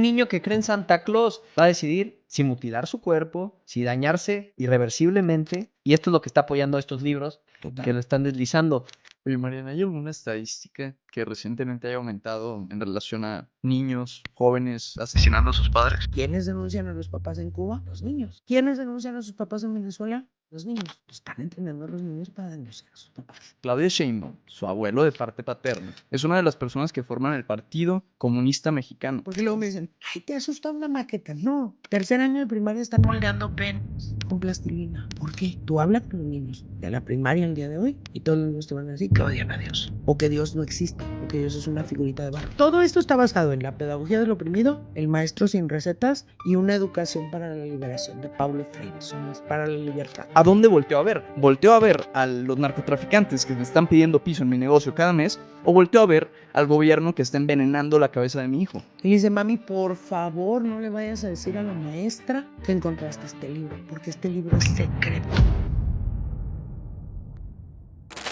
niño que cree en Santa Claus va a decidir si mutilar su cuerpo, si dañarse irreversiblemente. Y esto es lo que está apoyando estos libros que lo están deslizando. Oye, Mariana, ¿hay alguna estadística que recientemente haya aumentado en relación a niños, jóvenes asesinando a sus padres? ¿Quiénes denuncian a los papás en Cuba? Los niños. ¿Quiénes denuncian a sus papás en Venezuela? Los niños. Están entrenando a los niños para denunciar a sus papás. Claudia Sheinbaum, su abuelo de parte paterna, es una de las personas que forman el Partido Comunista Mexicano. Porque luego me dicen, ay, te asusta una maqueta. No, tercer año de primaria están moldeando penes con plastilina. ¿Por qué? Tú hablas con los niños de la primaria el día de hoy y todos los niños te van a decir que odian a Dios. O que Dios no existe, o que Dios es una figurita de barro. Todo esto está basado en la pedagogía del oprimido, el maestro sin recetas y una educación para la liberación de Paulo Freire. Son para la libertad. ¿A dónde volteó a ver? ¿Volteó a ver a los narcotraficantes que me están pidiendo piso en mi negocio cada mes? ¿O volteó a ver al gobierno que está envenenando la cabeza de mi hijo? Y dice, mami, por favor, no le vayas a decir a la maestra que encontraste este libro, porque este libro es secreto.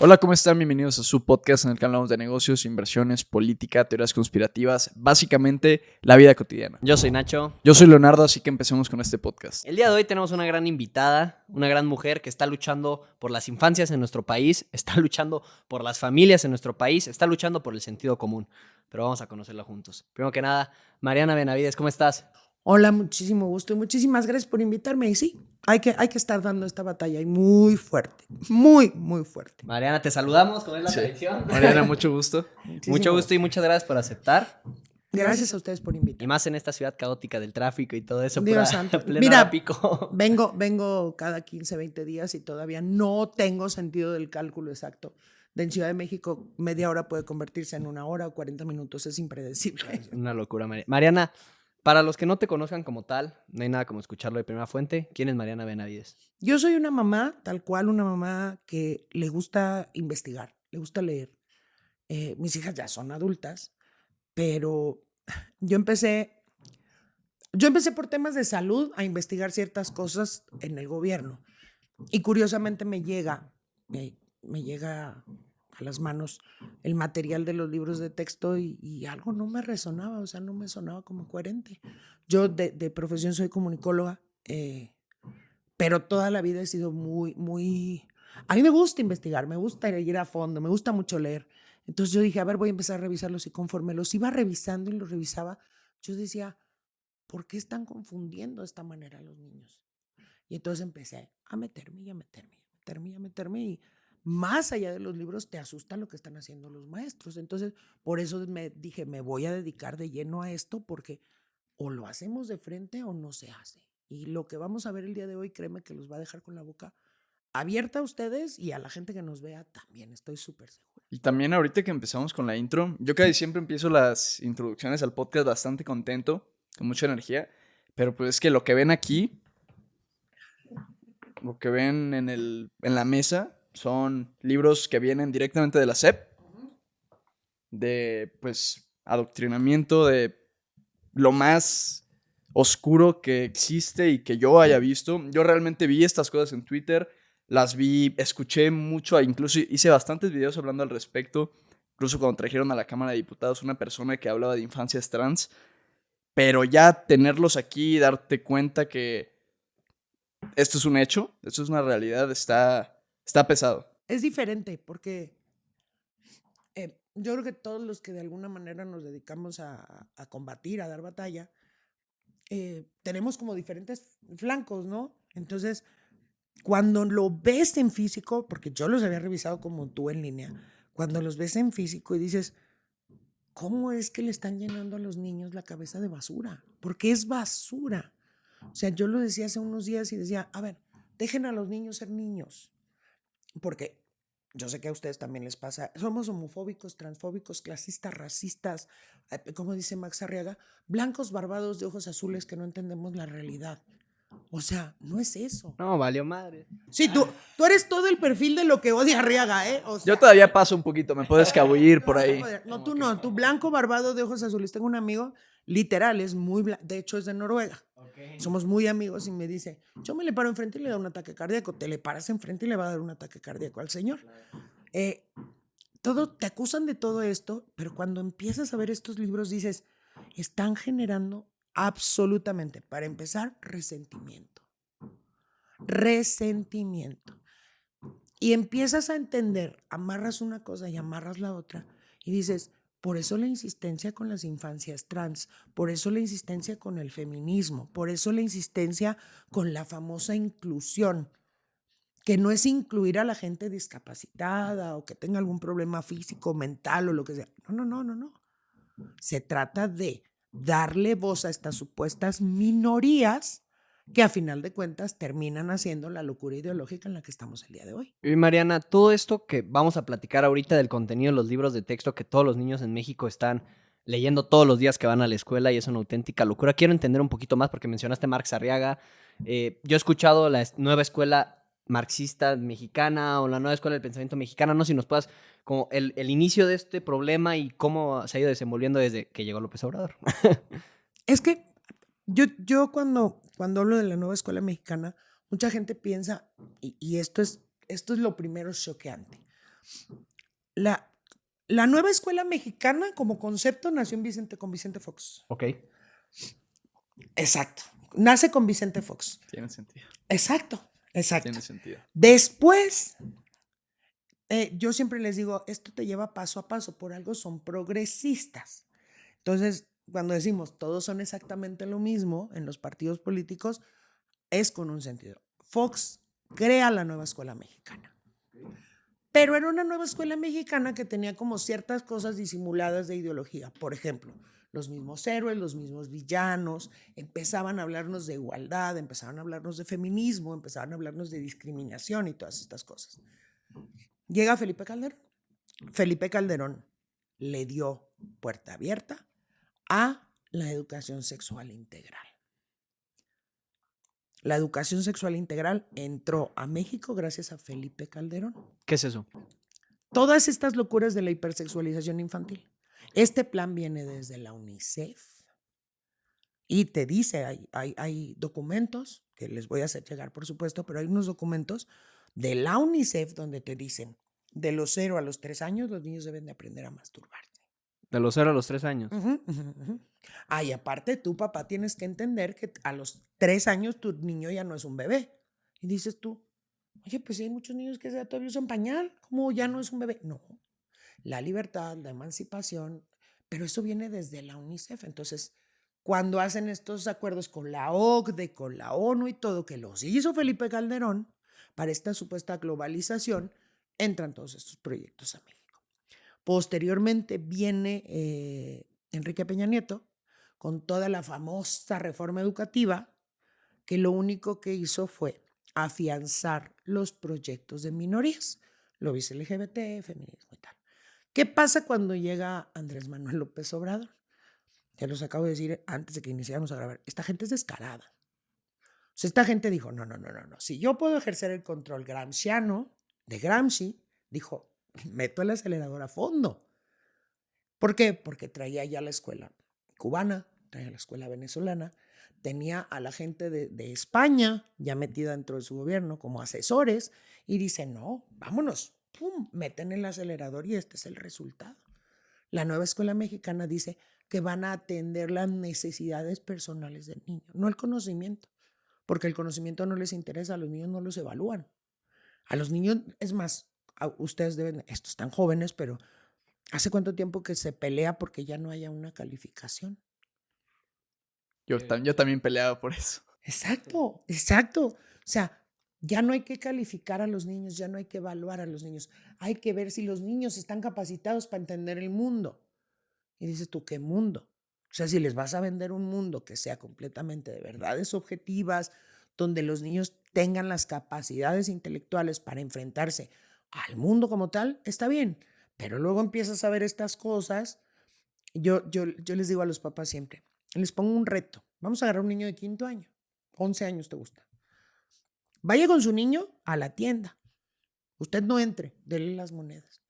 Hola, ¿cómo están? Bienvenidos a su podcast en el que hablamos de negocios, inversiones, política, teorías conspirativas, básicamente la vida cotidiana. Yo soy Nacho. Yo soy Leonardo, así que empecemos con este podcast. El día de hoy tenemos una gran invitada, una gran mujer que está luchando por las infancias en nuestro país, está luchando por las familias en nuestro país, está luchando por el sentido común. Pero vamos a conocerla juntos. Primero que nada, Mariana Benavides, ¿cómo estás? Hola, muchísimo gusto y muchísimas gracias por invitarme. Y sí, hay que estar dando esta batalla y muy fuerte, muy fuerte. Mariana, te saludamos, como es la tradición. Mariana, mucho gusto. Mucho gusto y muchas gracias por aceptar. Gracias a ustedes por Y invitarme. más en esta ciudad caótica del tráfico y todo eso. Dios santo. Pleno Mira, pico. vengo cada 15, 20 días y todavía no tengo sentido del cálculo exacto. En Ciudad de México, media hora puede convertirse en una hora o 40 minutos. Es impredecible. Una locura, Mariana. Para los que no te conozcan como tal, no hay nada como escucharlo de primera fuente. ¿Quién es Mariana Benavides? Yo soy una mamá, tal cual, una mamá que le gusta investigar, le gusta leer. Mis hijas ya son adultas, pero yo empecé por temas de salud a investigar ciertas cosas en el gobierno. Y curiosamente me llega a las manos el material de los libros de texto y algo no me resonaba, o sea, no me sonaba como coherente. Yo de profesión soy comunicóloga, pero toda la vida he sido muy... A mí me gusta investigar, me gusta ir a fondo, me gusta mucho leer. Entonces yo dije, a ver, voy a empezar a revisarlos y conforme los iba revisando y los revisaba, yo decía, ¿por qué están confundiendo de esta manera a los niños? Y entonces empecé a meterme y más allá de los libros te asusta lo que están haciendo los maestros. Entonces, por eso me dije, me voy a dedicar de lleno a esto porque o lo hacemos de frente o no se hace. Y lo que vamos a ver el día de hoy, créeme que los va a dejar con la boca abierta a ustedes y a la gente que nos vea también, estoy súper segura. Y también ahorita que empezamos con la intro, yo casi siempre empiezo las introducciones al podcast bastante contento, con mucha energía, pero pues es que lo que ven aquí, lo que ven en la mesa, son libros que vienen directamente de la SEP, de pues adoctrinamiento de lo más oscuro que existe y que yo haya visto. Yo realmente vi estas cosas en Twitter, las vi, escuché mucho, incluso hice bastantes videos hablando al respecto, incluso cuando trajeron a la Cámara de Diputados una persona que hablaba de infancias trans, pero ya tenerlos aquí y darte cuenta que esto es un hecho, esto es una realidad, está pesado. Es diferente porque yo creo que todos los que de alguna manera nos dedicamos a combatir, a dar batalla, tenemos como diferentes flancos, ¿no? Entonces, cuando lo ves en físico, porque yo los había revisado como tú en línea, cuando los ves en físico y dices, ¿cómo es que le están llenando a los niños la cabeza de basura? Porque es basura. O sea, yo lo decía hace unos días y decía, a ver, dejen a los niños ser niños. Porque yo sé que a ustedes también les pasa, somos homofóbicos, transfóbicos, clasistas, racistas, como dice Max Arriaga, blancos barbados de ojos azules que no entendemos la realidad. O sea, no es eso. No, valió madre. Sí, tú eres todo el perfil de lo que odia Arriaga, ¿eh? O sea, Yo todavía paso un poquito, me puedo escabullir por ahí. No, tú no, tú blanco barbado de ojos azules. Tengo un amigo, literal, es muy blanco, de hecho es de Noruega. Okay. Somos muy amigos y me dice, yo me le paro enfrente y le da un ataque cardíaco. Te le paras enfrente y le va a dar un ataque cardíaco al señor. Te acusan de todo esto, pero cuando empiezas a ver estos libros dices, están generando Absolutamente. Para empezar, resentimiento. Resentimiento. Y empiezas a entender, amarras una cosa y amarras la otra y dices, por eso la insistencia con las infancias trans, por eso la insistencia con el feminismo, por eso la insistencia con la famosa inclusión, que no es incluir a la gente discapacitada o que tenga algún problema físico, mental o lo que sea. No, no, no, no, no. Se trata de darle voz a estas supuestas minorías que a final de cuentas terminan haciendo la locura ideológica en la que estamos el día de hoy. Y Mariana, todo esto que vamos a platicar ahorita del contenido de los libros de texto que todos los niños en México están leyendo todos los días que van a la escuela y es una auténtica locura. Quiero entender un poquito más porque mencionaste Marx Arriaga. Yo he escuchado la nueva escuela marxista mexicana o la nueva escuela del pensamiento mexicana. No sé si nos puedas, como el inicio de este problema y cómo se ha ido desenvolviendo desde que llegó López Obrador. Es que yo cuando hablo de la nueva escuela mexicana, mucha gente piensa, y esto es lo primero choqueante. La nueva escuela mexicana como concepto nació con Vicente Fox. Ok. Exacto. Nace con Vicente Fox. Tiene sentido. Exacto. Tiene sentido. Después, yo siempre les digo, esto te lleva paso a paso, por algo son progresistas. Entonces, cuando decimos todos son exactamente lo mismo en los partidos políticos, es con un sentido. Fox crea la nueva escuela mexicana. Pero era una nueva escuela mexicana que tenía como ciertas cosas disimuladas de ideología. Por ejemplo, los mismos héroes, los mismos villanos, empezaban a hablarnos de igualdad, empezaban a hablarnos de feminismo, empezaban a hablarnos de discriminación y todas estas cosas. Llega Felipe Calderón. Felipe Calderón le dio puerta abierta a la educación sexual integral. La educación sexual integral entró a México gracias a Felipe Calderón. ¿Qué es eso? Todas estas locuras de la hipersexualización infantil. Este plan viene desde la UNICEF y te dice, hay documentos que les voy a hacer llegar, por supuesto, pero hay unos documentos de la UNICEF donde te dicen, de los 0 a los 3 años, los niños deben de aprender a masturbarse. De los 0 a los 3 años. Y aparte, tú, papá, tienes que entender que a los 3 años tu niño ya no es un bebé. Y dices tú, oye, pues hay muchos niños que todavía usan pañal, ¿cómo ya no es un bebé? No, la libertad, la emancipación, pero eso viene desde la UNICEF. Entonces, cuando hacen estos acuerdos con la OCDE, con la ONU y todo, que los hizo Felipe Calderón para esta supuesta globalización, entran todos estos proyectos a México. Posteriormente viene Enrique Peña Nieto con toda la famosa reforma educativa, que lo único que hizo fue afianzar los proyectos de minorías, lo dice LGBT, feminismo y tal. ¿Qué pasa cuando llega Andrés Manuel López Obrador? Ya los acabo de decir antes de que iniciáramos a grabar. Esta gente es descarada. O sea, esta gente dijo, no. Si yo puedo ejercer el control gramsciano de Gramsci, dijo, meto el acelerador a fondo. ¿Por qué? Porque traía ya la escuela cubana, traía la escuela venezolana, tenía a la gente de España ya metida dentro de su gobierno como asesores y dice, no, vámonos, pum, meten el acelerador y este es el resultado. La nueva escuela mexicana dice que van a atender las necesidades personales del niño, no el conocimiento, porque el conocimiento no les interesa, a los niños no los evalúan. A los niños, es más, ustedes deben, estos están jóvenes, pero ¿hace cuánto tiempo que se pelea porque ya no haya una calificación? Yo también peleaba por eso. Exacto. O sea, ya no hay que calificar a los niños, ya no hay que evaluar a los niños. Hay que ver si los niños están capacitados para entender el mundo. Y dices tú, ¿qué mundo? O sea, si les vas a vender un mundo que sea completamente de verdades objetivas, donde los niños tengan las capacidades intelectuales para enfrentarse al mundo como tal, está bien. Pero luego empiezas a ver estas cosas. Yo les digo a los papás siempre, les pongo un reto. Vamos a agarrar un niño de 5º año, 11 años te gusta. Vaya con su niño a la tienda. Usted no entre, dele las monedas.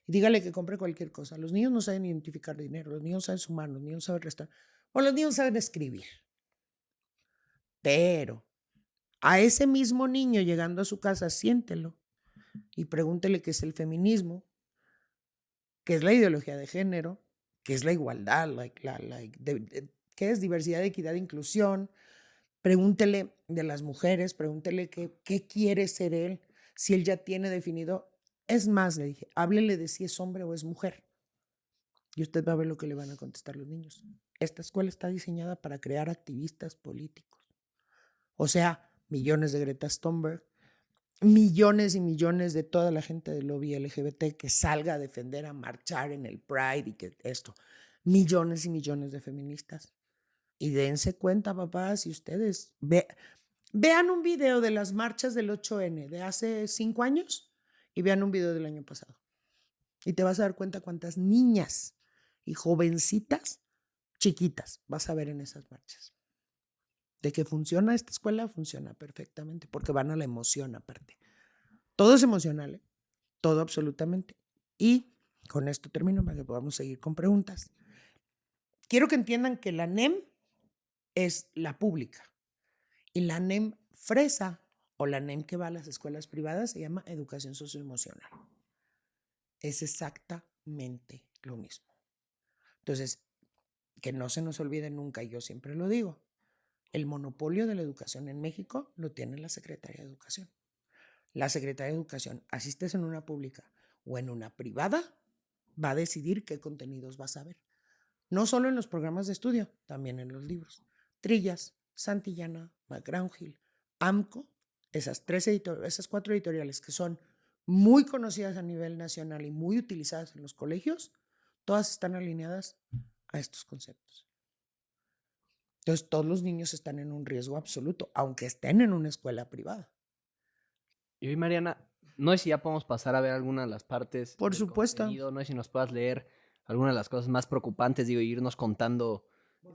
Y dígale que compre cualquier cosa. Los niños no saben identificar dinero, los niños saben sumar, los niños saben restar, o los niños saben escribir. Pero a ese mismo niño llegando a su casa, siéntelo y pregúntele qué es el feminismo, qué es la ideología de género, qué es la igualdad, ¿qué es diversidad, equidad, inclusión? Pregúntele de las mujeres, pregúntele qué quiere ser él, si él ya tiene definido. Es más, le dije, háblele de si es hombre o es mujer. Y usted va a ver lo que le van a contestar los niños. Esta escuela está diseñada para crear activistas políticos. O sea, millones de Greta Thunberg, millones y millones de toda la gente del lobby LGBT que salga a defender, a marchar en el Pride y que esto. Millones y millones de feministas. Y dense cuenta, papás, si ustedes vean un video de las marchas del 8N de hace 5 años y vean un video del año pasado. Y te vas a dar cuenta cuántas niñas y jovencitas chiquitas vas a ver en esas marchas. De que funciona esta escuela, funciona perfectamente, porque van a la emoción aparte. Todo es emocional, ¿eh? Todo absolutamente. Y con esto termino para que podamos seguir con preguntas. Quiero que entiendan que la NEM es la pública y la NEM fresa o la NEM que va a las escuelas privadas se llama educación socioemocional. Es exactamente lo mismo. Entonces, que no se nos olvide nunca, y yo siempre lo digo, el monopolio de la educación en México lo tiene la Secretaría de Educación. La Secretaría de Educación, así estés en una pública o en una privada, va a decidir qué contenidos vas a ver. No solo en los programas de estudio, también en los libros. Trillas, Santillana, McGraw Hill, AMCO, esas 4 editoriales que son muy conocidas a nivel nacional y muy utilizadas en los colegios, todas están alineadas a estos conceptos. Entonces, todos los niños están en un riesgo absoluto, aunque estén en una escuela privada. Y hoy, Mariana, no sé si ya podemos pasar a ver algunas de las partes. Por del supuesto. contenido, no sé si nos puedas leer algunas de las cosas más preocupantes, digo, y irnos contando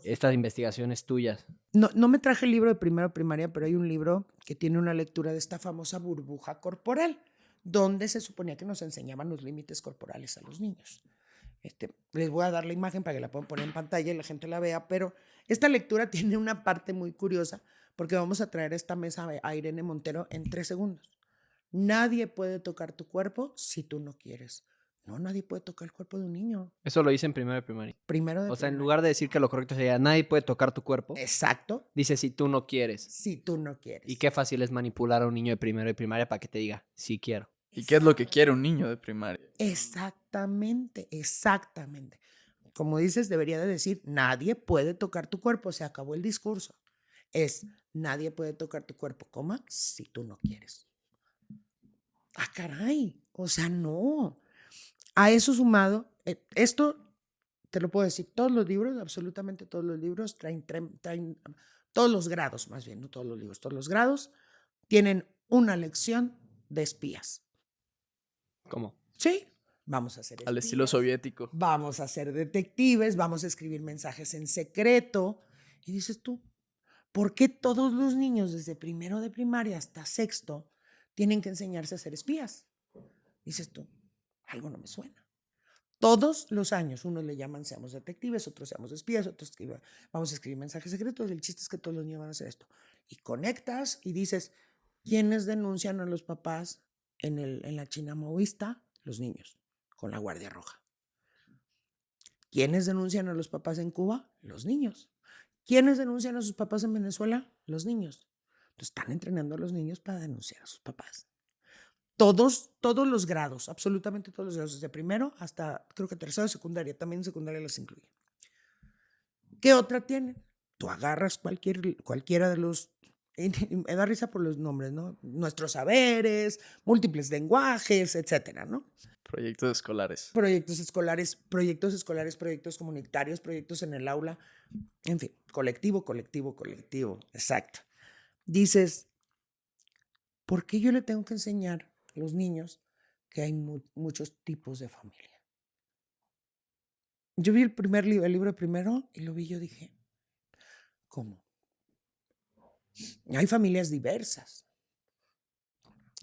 estas investigaciones tuyas. No me traje el libro de primero primaria, pero hay un libro que tiene una lectura de esta famosa burbuja corporal, donde se suponía que nos enseñaban los límites corporales a los niños. Les voy a dar la imagen para que la puedan poner en pantalla y la gente la vea, pero esta lectura tiene una parte muy curiosa porque vamos a traer a esta mesa a Irene Montero en 3 segundos. Nadie puede tocar tu cuerpo si tú no quieres. No, nadie puede tocar el cuerpo de un niño. Eso lo dice en primero de primaria. Primero de O sea, en primaria. lugar de decir que lo correcto sería nadie puede tocar tu cuerpo, Exacto, dice si tú no quieres. si tú no quieres. Y qué fácil es manipular a un niño de primero de primaria para que te diga, sí quiero. ¿Y qué es lo que quiere un niño de primaria? Exactamente, exactamente. Como dices, debería de decir, nadie puede tocar tu cuerpo, se acabó el discurso. Es, nadie puede tocar tu cuerpo, coma, si tú no quieres. Ah, caray, o sea, no. A eso sumado, esto te lo puedo decir, todos los libros, absolutamente todos los libros, traen todos los grados, más bien, no todos los libros, todos los grados tienen una lección de espías. ¿Cómo? Sí, vamos a ser Al espías, estilo soviético. vamos a ser detectives, vamos a escribir mensajes en secreto. Y dices tú, ¿por qué todos los niños desde primero de primaria hasta sexto tienen que enseñarse a ser espías? Dices tú, algo no me suena. Todos los años, unos le llaman seamos detectives, otros seamos espías, otros vamos a escribir mensajes secretos. El chiste es que todos los niños van a hacer esto. Y conectas y dices, ¿quiénes denuncian a los papás en la China maoísta? Los niños, con la Guardia Roja. ¿Quiénes denuncian a los papás en Cuba? Los niños. ¿Quiénes denuncian a sus papás en Venezuela? Los niños. Entonces están entrenando a los niños para denunciar a sus papás. Todos los grados, absolutamente todos los grados, desde primero hasta creo que tercero de secundaria, también secundaria las incluye. ¿Qué otra tienen? Tú agarras cualquiera de los, me da risa por los nombres, ¿no? Nuestros saberes, múltiples lenguajes, etcétera, ¿no? Proyectos escolares. Proyectos escolares, proyectos comunitarios, proyectos en el aula, en fin, colectivo, exacto. Dices, ¿por qué yo le tengo que enseñar a los niños que hay muchos tipos de familia? Yo vi el libro primero y lo vi, yo dije, ¿cómo? Hay familias diversas.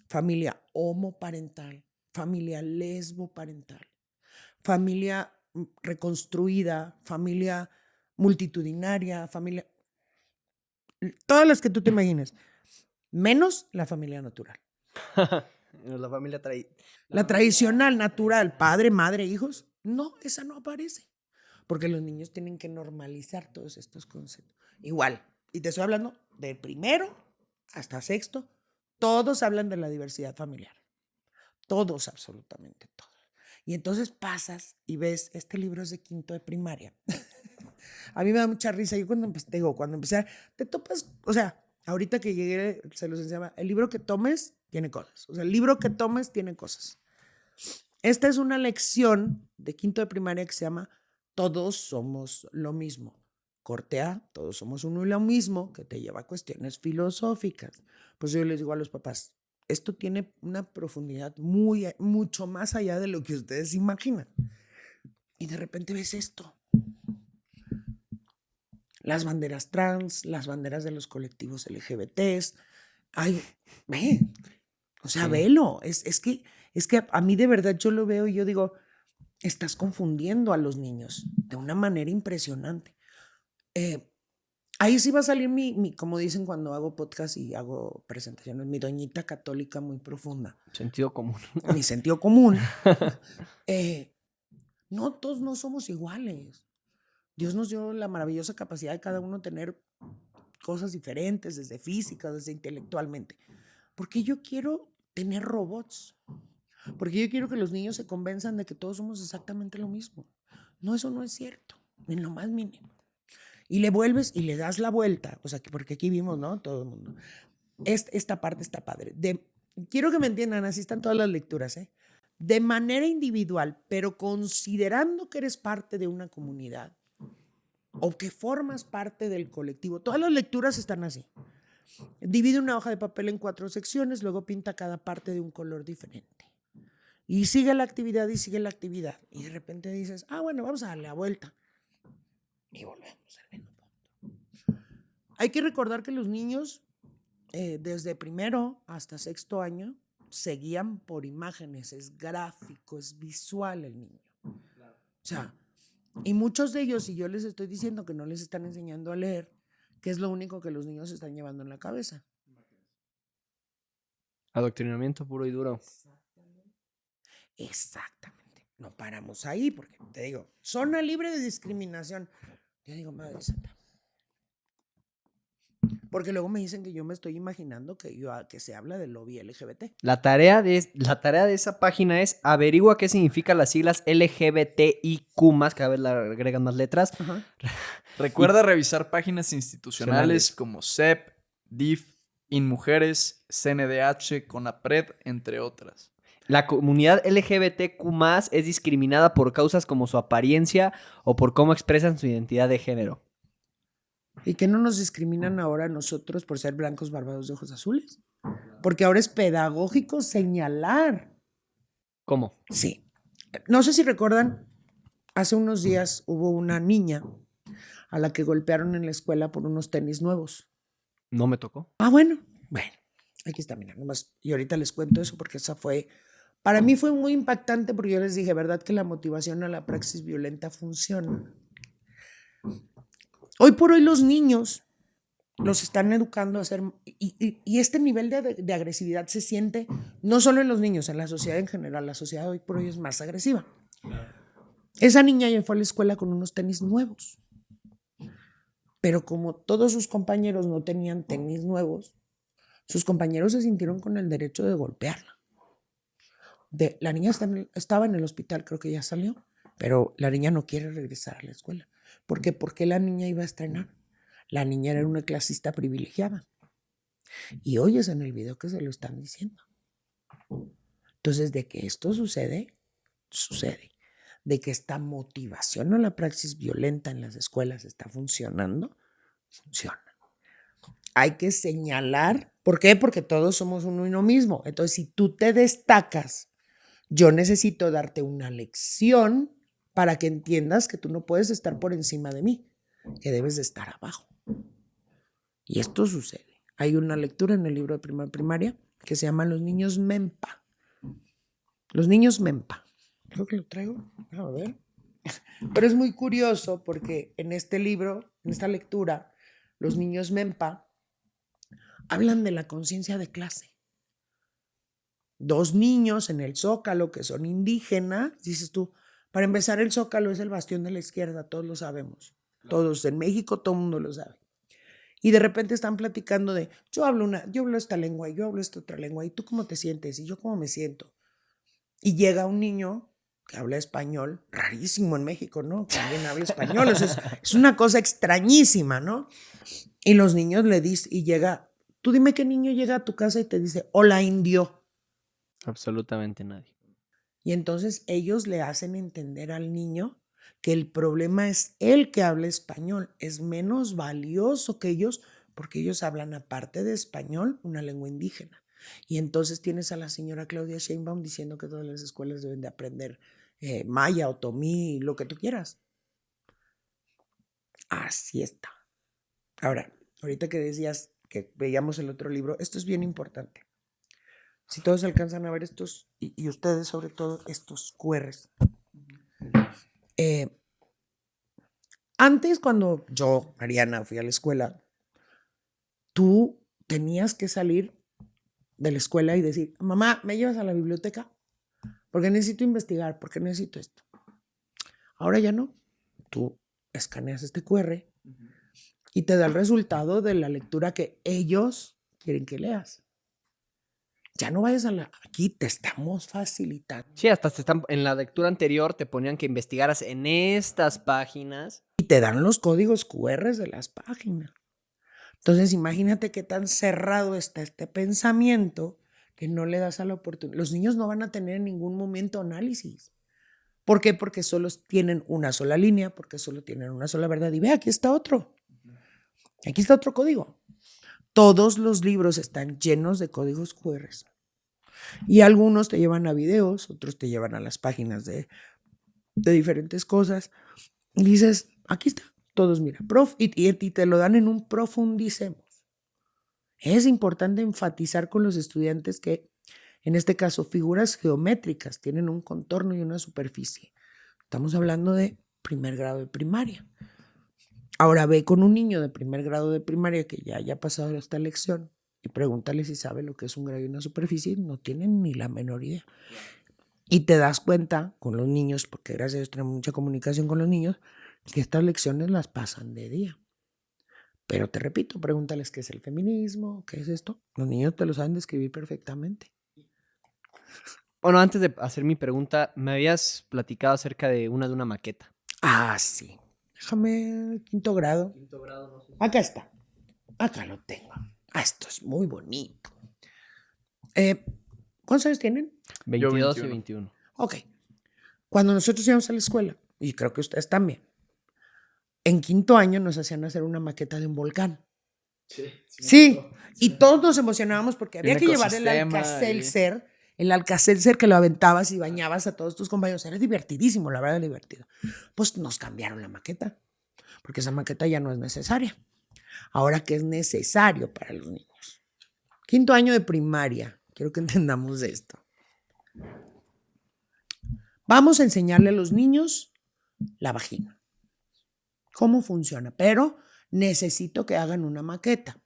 Familia homoparental, familia lesboparental, familia reconstruida, familia multitudinaria, familia... Todas las que tú te imagines, menos la familia natural. La familia La tradicional, natural, padre, madre, hijos, no, esa no aparece. porque los niños tienen que normalizar todos estos conceptos. Igual, y te estoy hablando de primero hasta sexto, todos hablan de la diversidad familiar. Todos, absolutamente todos. Y entonces pasas y ves, este libro es de quinto de primaria. A mí me da mucha risa. Yo cuando empecé, te topas, o sea, ahorita que llegué, se los enseñaba, el libro que tomes tiene cosas. O sea, el libro que tomes tiene cosas. Esta es una lección de quinto de primaria que se llama Todos somos lo mismo. Corte A, todos somos uno y lo mismo, que te lleva a cuestiones filosóficas. Pues yo les digo a los papás, esto tiene una profundidad mucho más allá de lo que ustedes imaginan. Y de repente ves esto. Las banderas trans, las banderas de los colectivos LGBTs. Ay, ve. O sea, velo. Es que a mí de verdad yo lo veo y yo digo, estás confundiendo a los niños de una manera impresionante. Ahí sí va a salir como dicen cuando hago podcast y hago presentaciones, mi doñita católica muy profunda. Sentido común. Mi sentido común. No, todos no somos iguales. Dios nos dio la maravillosa capacidad de cada uno tener cosas diferentes, desde físicas, desde intelectualmente. Porque yo quiero tener robots. Porque yo quiero que los niños se convenzan de que todos somos exactamente lo mismo. No, eso no es cierto, en lo más mínimo. Y le vuelves y le das la vuelta, o sea, porque aquí vimos, ¿no? Todo el mundo. Esta parte está padre. Quiero que me entiendan, así están todas las lecturas, ¿eh? De manera individual, pero considerando que eres parte de una comunidad o que formas parte del colectivo. Todas las lecturas están así. Divide una hoja de papel en 4 secciones, luego pinta cada parte de un color diferente. Y sigue la actividad y sigue la actividad. Y de repente dices, bueno, vamos a darle la vuelta. Y volvemos al mismo punto. Hay que recordar que los niños, desde primero hasta sexto año, se guían por imágenes, es gráfico, es visual el niño. O sea, y muchos de ellos, si yo les estoy diciendo que no les están enseñando a leer, que es lo único que los niños están llevando en la cabeza. Adoctrinamiento puro y duro. Exactamente. No paramos ahí porque te digo, zona libre de discriminación. Yo digo, madre santa. Porque luego me dicen que yo me estoy imaginando que se habla del lobby LGBT. La tarea de esa página es averigua qué significan las siglas LGBTIQ+, cada vez le agregan más letras. Ajá. Recuerda revisar páginas institucionales como CEP, DIF, InMujeres, CNDH, CONAPRED, entre otras. La comunidad LGBTQ+, es discriminada por causas como su apariencia o por cómo expresan su identidad de género. ¿Y que no nos discriminan ahora nosotros por ser blancos barbados de ojos azules? Porque ahora es pedagógico señalar. ¿Cómo? Sí. No sé si recuerdan, hace unos días hubo una niña a la que golpearon en la escuela por unos tenis nuevos. No me tocó. Bueno, aquí está, mira, nomás. Y ahorita les cuento eso porque para mí fue muy impactante porque yo les dije, ¿verdad que la motivación a la praxis violenta funciona? Hoy por hoy los niños los están educando a hacer, y este nivel de agresividad se siente no solo en los niños, en la sociedad en general. La sociedad hoy por hoy es más agresiva. Esa niña ya fue a la escuela con unos tenis nuevos, pero como todos sus compañeros no tenían tenis nuevos, sus compañeros se sintieron con el derecho de golpearla. La niña estaba en el hospital, creo que ya salió, pero la niña no quiere regresar a la escuela. ¿Por qué? Porque la niña iba a estrenar. La niña era una clasista privilegiada. Y oyes en el video que se lo están diciendo. Entonces, de que esto sucede. De que esta motivación a la praxis violenta en las escuelas está funcionando, funciona. Hay que señalar. ¿Por qué? Porque todos somos uno y lo mismo. Entonces, si tú te destacas, yo necesito darte una lección para que entiendas que tú no puedes estar por encima de mí, que debes de estar abajo. Y esto sucede. Hay una lectura en el libro de primaria que se llama Los niños Mempa. Los niños Mempa. Creo que lo traigo. A ver. Pero es muy curioso porque en este libro, en esta lectura, los niños Mempa hablan de la conciencia de clase. 2 niños en el Zócalo que son indígenas, dices tú, Para empezar, el Zócalo es el bastión de la izquierda, todos lo sabemos. Todos en México, todo el mundo lo sabe. Y de repente están platicando de, yo hablo esta lengua, y yo hablo esta otra lengua, y tú cómo te sientes, y yo cómo me siento. Y llega un niño que habla español, rarísimo en México, ¿no? Que alguien habla español, o sea, es una cosa extrañísima, ¿no? Y los niños le dicen, y llega, tú dime qué niño llega a tu casa y te dice, hola indio. Absolutamente nadie. Y entonces ellos le hacen entender al niño que el problema es él que habla español, es menos valioso que ellos porque ellos hablan aparte de español una lengua indígena. Y entonces tienes a la señora Claudia Sheinbaum diciendo que todas las escuelas deben de aprender maya, otomí, lo que tú quieras. Así está. Ahora, ahorita que decías que veíamos el otro libro, esto es bien importante. Si todos alcanzan a ver estos, y ustedes sobre todo, estos QRs. Antes, cuando yo, Mariana, fui a la escuela, tú tenías que salir de la escuela y decir, mamá, ¿me llevas a la biblioteca? Porque necesito investigar, porque necesito esto. Ahora ya no. Tú escaneas este QR y te da el resultado de la lectura que ellos quieren que leas. Ya no vayas aquí te estamos facilitando. Sí, hasta en la lectura anterior te ponían que investigaras en estas páginas. Y te dan los códigos QR de las páginas. Entonces, imagínate qué tan cerrado está este pensamiento que no le das a la oportunidad. Los niños no van a tener en ningún momento análisis. ¿Por qué? Porque solo tienen una sola línea, porque solo tienen una sola verdad. Y ve, aquí está otro. Aquí está otro código. Todos los libros están llenos de códigos QR. Y algunos te llevan a videos, otros te llevan a las páginas de diferentes cosas. Y dices, aquí está. Todos, mira, y te lo dan en un profundicemos. Es importante enfatizar con los estudiantes que, en este caso, figuras geométricas tienen un contorno y una superficie. Estamos hablando de primer grado de primaria. Ahora ve con un niño de primer grado de primaria que ya haya pasado esta lección y pregúntale si sabe lo que es un grado y una superficie. No tienen ni la menor idea. Y te das cuenta con los niños, porque gracias a Dios tenemos mucha comunicación con los niños, que estas lecciones las pasan de día. Pero te repito, pregúntales qué es el feminismo, qué es esto. Los niños te lo saben describir perfectamente. Bueno, antes de hacer mi pregunta, me habías platicado acerca de una maqueta. Ah, sí. Déjame, quinto grado. No sé. Acá está. Acá lo tengo. Ah, esto es muy bonito. ¿Cuántos años tienen? 22 y 21. 21. Ok. Cuando nosotros íbamos a la escuela, y creo que ustedes también, en quinto año nos hacían hacer una maqueta de un volcán. Sí. Y todos nos emocionábamos porque había Un que llevar el ecosistema Alka-Seltzer, el Alka-Seltzer que lo aventabas y bañabas a todos tus compañeros. Era divertidísimo, la verdad, divertido. Pues nos cambiaron la maqueta, porque esa maqueta ya no es necesaria. Ahora, ¿qué es necesario para los niños? Quinto año de primaria. Quiero que entendamos esto. Vamos a enseñarle a los niños la vagina. ¿Cómo funciona? Pero necesito que hagan una maqueta.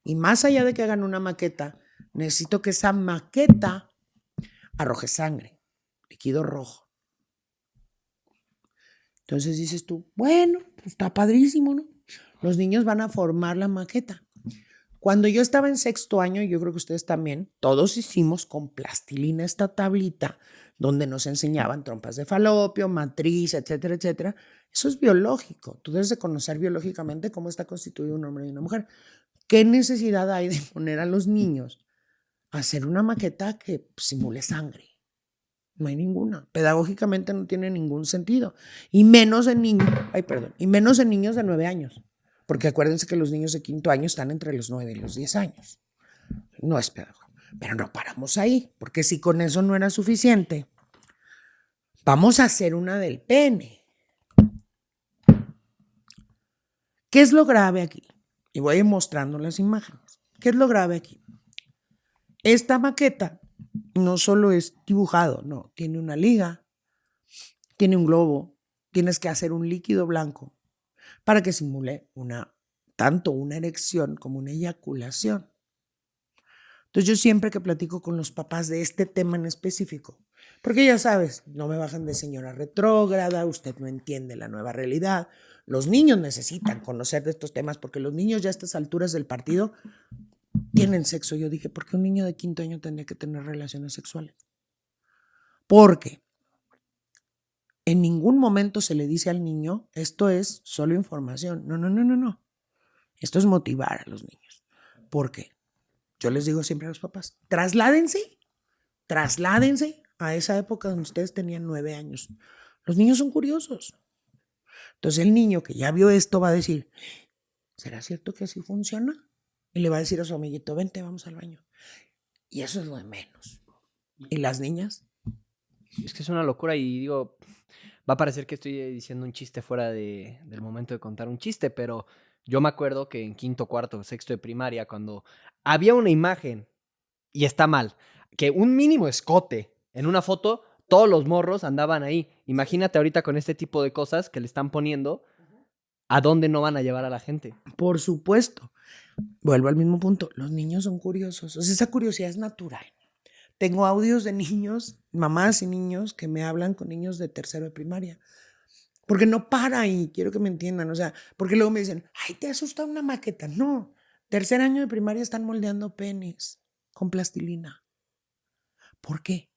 Y más allá de que hagan una maqueta, necesito que esa maqueta arroje sangre, líquido rojo. Entonces dices tú, bueno, pues está padrísimo, ¿no? Los niños van a formar la maqueta. Cuando yo estaba en sexto año, yo creo que ustedes también, todos hicimos con plastilina esta tablita donde nos enseñaban trompas de falopio, matriz, etcétera, etcétera. Eso es biológico. Tú debes de conocer biológicamente cómo está constituido un hombre y una mujer. ¿Qué necesidad hay de poner a los niños a hacer una maqueta que simule sangre? No hay ninguna. Pedagógicamente no tiene ningún sentido. Y menos en niños, y menos en niños de 9 años. Porque acuérdense que los niños de quinto año están entre los 9 y los 10 años. No es pedagógico. Pero no paramos ahí, porque si con eso no era suficiente, vamos a hacer una del pene. ¿Qué es lo grave aquí? Y voy a ir mostrando las imágenes. ¿Qué es lo grave aquí? Esta maqueta no solo es dibujado, no, tiene una liga, tiene un globo, tienes que hacer un líquido blanco para que simule tanto una erección como una eyaculación. Entonces yo siempre que platico con los papás de este tema en específico, Porque ya sabes, no me bajan de señora retrógrada, usted no entiende la nueva realidad. Los niños necesitan conocer de estos temas porque los niños ya a estas alturas del partido tienen sexo. Yo dije, ¿por qué un niño de 5º año tendría que tener relaciones sexuales? Porque en ningún momento se le dice al niño, esto es solo información. No. Esto es motivar a los niños. ¿Por qué? Yo les digo siempre a los papás, trasládense a esa época donde ustedes tenían 9 años. Los niños son curiosos. Entonces el niño que ya vio esto va a decir, ¿será cierto que así funciona? Y le va a decir a su amiguito, vente, vamos al baño. Y eso es lo de menos. ¿Y las niñas? Es que es una locura y digo, va a parecer que estoy diciendo un chiste fuera del momento de contar un chiste, pero yo me acuerdo que en 5º, 4º, 6º de primaria, cuando había una imagen, y está mal, que un mínimo escote en una foto, todos los morros andaban ahí. Imagínate ahorita con este tipo de cosas que le están poniendo, ¿a dónde no van a llevar a la gente? Por supuesto. Vuelvo al mismo punto. Los niños son curiosos. O sea, esa curiosidad es natural. Tengo audios de niños, mamás y niños que me hablan con niños de 3º de primaria. Porque no para y quiero que me entiendan. O sea, porque luego me dicen, ay, ¿te asusta una maqueta? No. 3er año de primaria están moldeando penes con plastilina. ¿Por qué?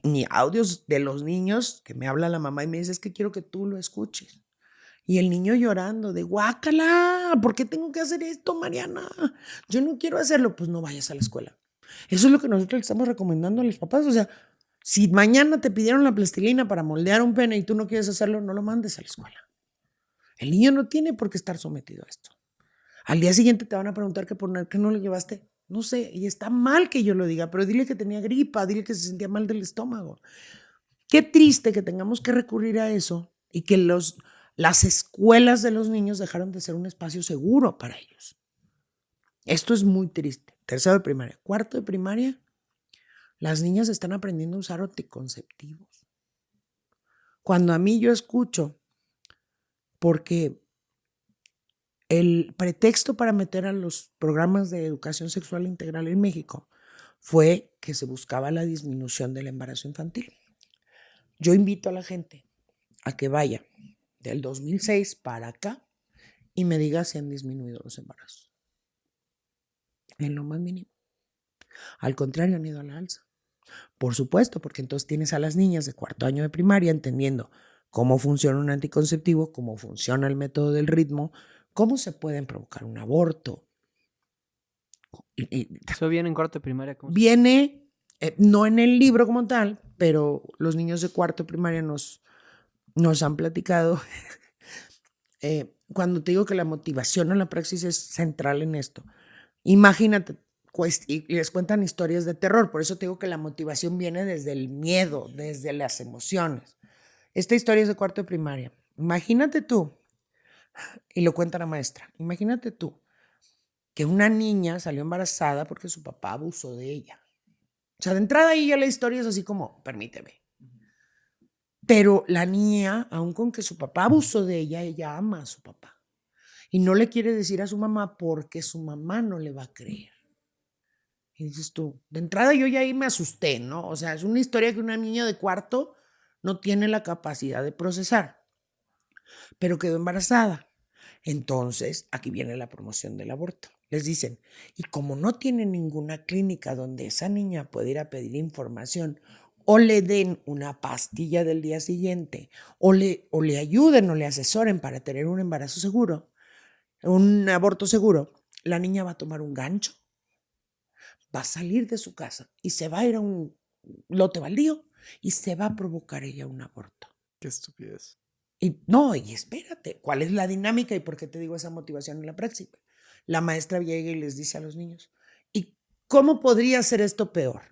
Ni audios de los niños que me habla la mamá y me dice, es que quiero que tú lo escuches. Y el niño llorando de guácala, ¿por qué tengo que hacer esto, Mariana? Yo no quiero hacerlo. Pues no vayas a la escuela. Eso es lo que nosotros le estamos recomendando a los papás. O sea, si mañana te pidieron la plastilina para moldear un pene y tú no quieres hacerlo, no lo mandes a la escuela. El niño no tiene por qué estar sometido a esto. Al día siguiente te van a preguntar que por qué no le llevaste. No sé, y está mal que yo lo diga, pero dile que tenía gripa, dile que se sentía mal del estómago. Qué triste que tengamos que recurrir a eso y que las escuelas de los niños dejaron de ser un espacio seguro para ellos. Esto es muy triste. 3º de primaria. 4º de primaria, las niñas están aprendiendo a usar anticonceptivos. Cuando a mí yo escucho, porque el pretexto para meter a los programas de educación sexual integral en México fue que se buscaba la disminución del embarazo infantil. Yo invito a la gente a que vaya del 2006 para acá y me diga si han disminuido los embarazos. En lo más mínimo. Al contrario, han ido a la alza. Por supuesto, porque entonces tienes a las niñas de 4º año de primaria entendiendo cómo funciona un anticonceptivo, cómo funciona el método del ritmo, cómo se pueden provocar un aborto. Eso viene en 4º de primaria. Viene, no en el libro como tal, pero los niños de 4º de primaria nos han platicado. Cuando te digo que la motivación en la praxis es central en esto, imagínate, y les cuentan historias de terror, por eso te digo que la motivación viene desde el miedo, desde las emociones. Esta historia es de 4º de primaria. Imagínate tú, y lo cuenta la maestra, imagínate tú que una niña salió embarazada porque su papá abusó de ella. O sea, de entrada ahí ya la historia es así como, permíteme. Pero la niña, aun con que su papá abusó de ella ama a su papá. Y no le quiere decir a su mamá porque su mamá no le va a creer. Y dices tú, de entrada yo ya ahí me asusté, ¿no? O sea, es una historia que una niña de 4º no tiene la capacidad de procesar, pero quedó embarazada. Entonces, aquí viene la promoción del aborto. Les dicen, y como no tiene ninguna clínica donde esa niña pueda ir a pedir información o le den una pastilla del día siguiente o le ayuden o le asesoren para tener un embarazo seguro, un aborto seguro, la niña va a tomar un gancho, va a salir de su casa y se va a ir a un lote baldío y se va a provocar ella un aborto. Qué estupidez. Y no, y espérate, ¿cuál es la dinámica y por qué te digo esa motivación en la práctica? La maestra llega y les dice a los niños, ¿y cómo podría ser esto peor?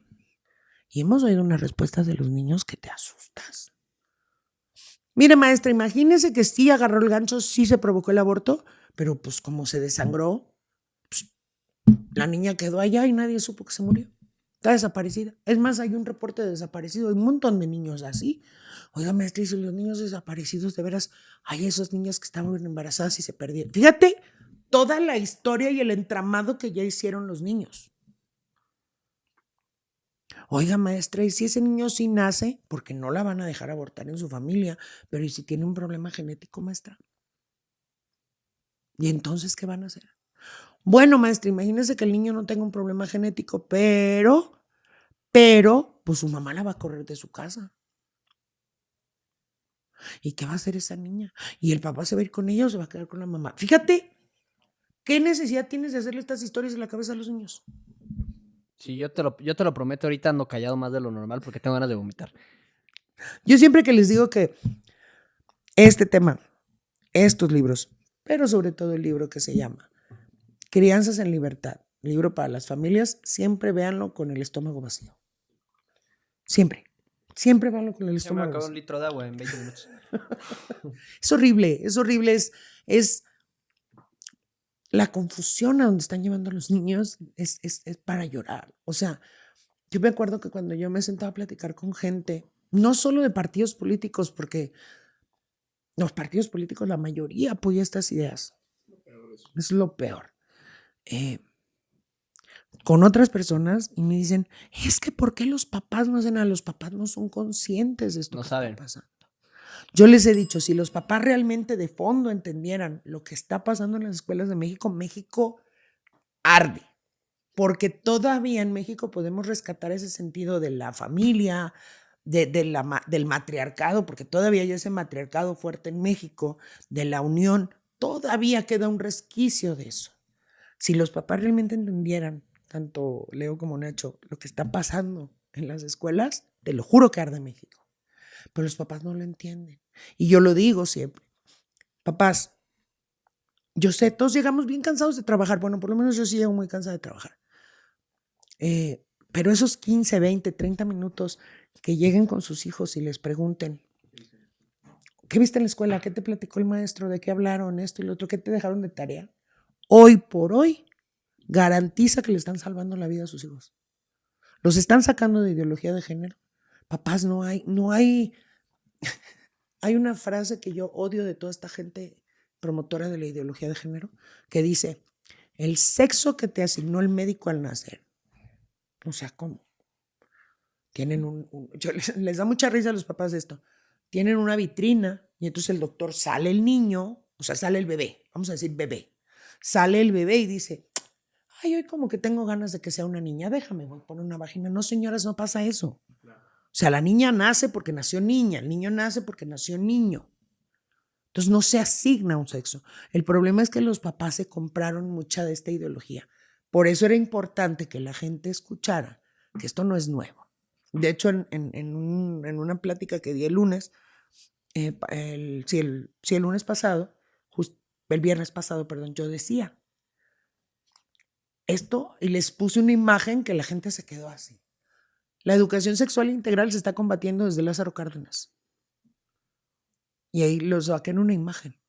Y hemos oído unas respuestas de los niños que te asustas. Mire, maestra, imagínese que sí agarró el gancho, sí se provocó el aborto, pero pues como se desangró, pues, la niña quedó allá y nadie supo que se murió. Está desaparecida. Es más, hay un reporte de desaparecido. Hay un montón de niños así. Oiga, maestra, y si los niños desaparecidos, de veras, hay esos niños que estaban embarazadas y se perdieron. Fíjate toda la historia y el entramado que ya hicieron los niños. Oiga, maestra, ¿y si ese niño sí nace? Porque no la van a dejar abortar en su familia, pero ¿y si tiene un problema genético, maestra? ¿Y entonces qué van a hacer? Bueno, maestra, imagínese que el niño no tenga un problema genético, pero, pues su mamá la va a correr de su casa. ¿Y qué va a hacer esa niña? ¿Y el papá se va a ir con ella o se va a quedar con la mamá? Fíjate, ¿qué necesidad tienes de hacerle estas historias en la cabeza a los niños? Sí, yo te lo prometo, ahorita ando callado más de lo normal porque tengo ganas de vomitar. Yo siempre que les digo que este tema, estos libros, pero sobre todo el libro que se llama Crianzas en Libertad, libro para las familias, siempre véanlo con el estómago vacío. Siempre véanlo con el Ya me estómago acabo vacío. un litro de agua en 20 minutos. Es horrible, es la confusión a donde están llevando a los niños es para llorar. O sea, yo me acuerdo que cuando yo me sentaba a platicar con gente, no solo de partidos políticos, porque los partidos políticos, la mayoría apoya estas ideas. Es lo peor. Con otras personas y me dicen, es que ¿por qué los papás no hacen nada? Los papás no son conscientes de esto No que saben. está pasando. Yo les he dicho, si los papás realmente de fondo entendieran lo que está pasando en las escuelas de México, México arde. Porque todavía en México podemos rescatar ese sentido de la familia, del matriarcado, porque todavía hay ese matriarcado fuerte en México, de la unión, todavía queda un resquicio de eso. Si los papás realmente entendieran, tanto Leo como Nacho, lo que está pasando en las escuelas, te lo juro que arde México. Pero los papás no lo entienden. Y yo lo digo siempre. Papás, yo sé, todos llegamos bien cansados de trabajar. Bueno, por lo menos yo sí llego muy cansada de trabajar. Pero esos 15, 20, 30 minutos que lleguen con sus hijos y les pregunten, ¿qué viste en la escuela? ¿Qué te platicó el maestro? ¿De qué hablaron? Esto y lo otro. ¿Qué te dejaron de tarea? Hoy por hoy, garantiza que le están salvando la vida a sus hijos. Los están sacando de ideología de género. Papás, hay una frase que yo odio de toda esta gente promotora de la ideología de género que dice, el sexo que te asignó el médico al nacer. O sea, ¿cómo? Tienen les da mucha risa a los papás de esto. Tienen una vitrina y entonces el doctor sale el niño, o sea, sale el bebé, vamos a decir bebé. Sale el bebé y dice, ay, hoy como que tengo ganas de que sea una niña, déjame, voy a poner una vagina. No, señoras, no pasa eso. O sea, la niña nace porque nació niña, el niño nace porque nació niño. Entonces no se asigna un sexo. El problema es que los papás se compraron mucha de esta ideología. Por eso era importante que la gente escuchara que esto no es nuevo. De hecho, en una plática que di el lunes, el lunes pasado, el viernes pasado, perdón, yo decía esto y les puse una imagen que la gente se quedó así. La educación sexual integral se está combatiendo desde Lázaro Cárdenas. Y ahí los saqué en una imagen.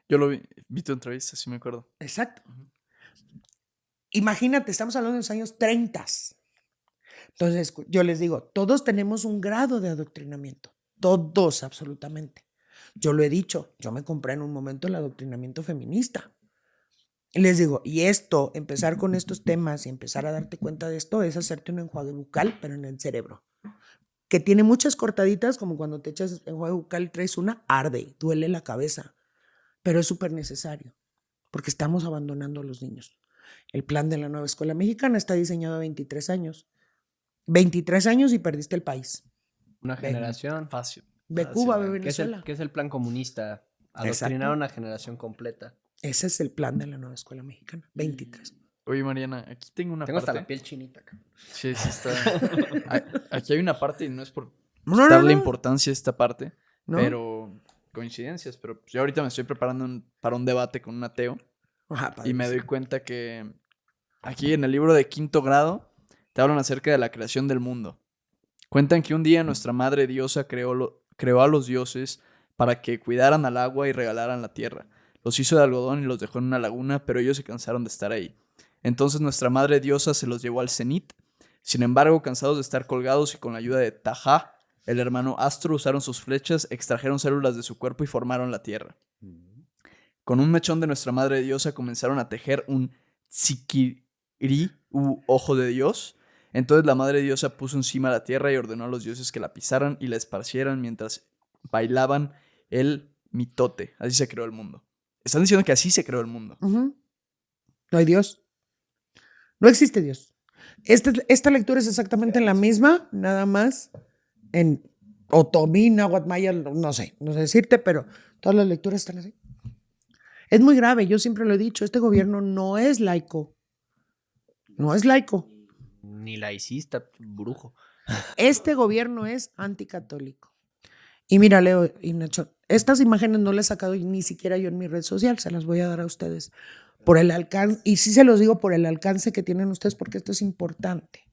Yo lo vi tu entrevista, sí me acuerdo. Exacto. Imagínate, estamos hablando de los años 30. Entonces, yo les digo, todos tenemos un grado de adoctrinamiento. Todos, absolutamente. Yo lo he dicho, yo me compré en un momento el adoctrinamiento feminista. Y les digo, y esto, empezar con estos temas y empezar a darte cuenta de esto es hacerte un enjuague bucal, pero en el cerebro. Que tiene muchas cortaditas, como cuando te echas enjuague bucal y traes una, arde, duele la cabeza. Pero es súper necesario, porque estamos abandonando a los niños. El plan de la nueva escuela mexicana está diseñado a 23 años. 23 años y perdiste el país. Una generación. Fácil. Ve Cuba, ve ¿Qué es Venezuela. ¿Qué es el plan comunista? Adoctrinar Exacto. a una generación completa. Ese es el plan de la nueva escuela mexicana. 23. Oye, Mariana, aquí tengo una Tengo hasta parte. la piel chinita. Sí, sí está. Aquí hay una parte y no es por No, darle importancia a esta parte, ¿No? pero coincidencias. Pero yo ahorita me estoy preparando para un debate con un ateo Ajá, y me doy cuenta que aquí en el libro de 5º grado te hablan acerca de la creación del mundo. Cuentan que un día nuestra madre diosa creó a los dioses para que cuidaran al agua y regalaran la tierra. Los hizo de algodón y los dejó en una laguna, pero ellos se cansaron de estar ahí. Entonces nuestra madre diosa se los llevó al cenit. Sin embargo, cansados de estar colgados y con la ayuda de Tajá, el hermano Astro, usaron sus flechas, extrajeron células de su cuerpo y formaron la tierra. Con un mechón de nuestra madre diosa comenzaron a tejer un tsiquiri u ojo de Dios. Entonces la madre diosa puso encima la tierra y ordenó a los dioses que la pisaran y la esparcieran mientras bailaban el mitote. Así se creó el mundo. Están diciendo que así se creó el mundo. Ujú. No hay Dios. No existe Dios. Esta lectura es exactamente la misma, nada más en otomí, náhuatl, maya, no sé decirte, pero todas las lecturas están así. Es muy grave, yo siempre lo he dicho, este gobierno no es laico. No es laico. Ni laicista, brujo. Este gobierno es anticatólico. Y mira, Leo y Nacho, estas imágenes no las he sacado ni siquiera yo en mi red social, se las voy a dar a ustedes por el alcance, y sí se los digo por el alcance que tienen ustedes, porque esto es importante.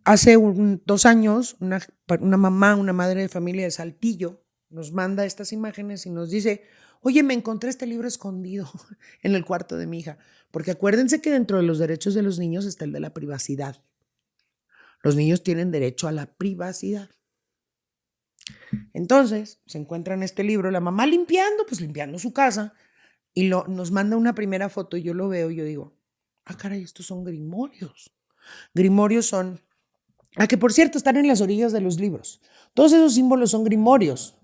Hace 2 años, una mamá, una madre de familia de Saltillo, nos manda estas imágenes y nos dice, oye, me encontré este libro escondido en el cuarto de mi hija, porque acuérdense que dentro de los derechos de los niños está el de la privacidad. Los niños tienen derecho a la privacidad. Entonces, se encuentran este libro, la mamá limpiando su casa, y nos manda una primera foto y yo lo veo y yo digo, ah, caray, estos son grimorios. Grimorios son, que por cierto están en las orillas de los libros. Todos esos símbolos son grimorios.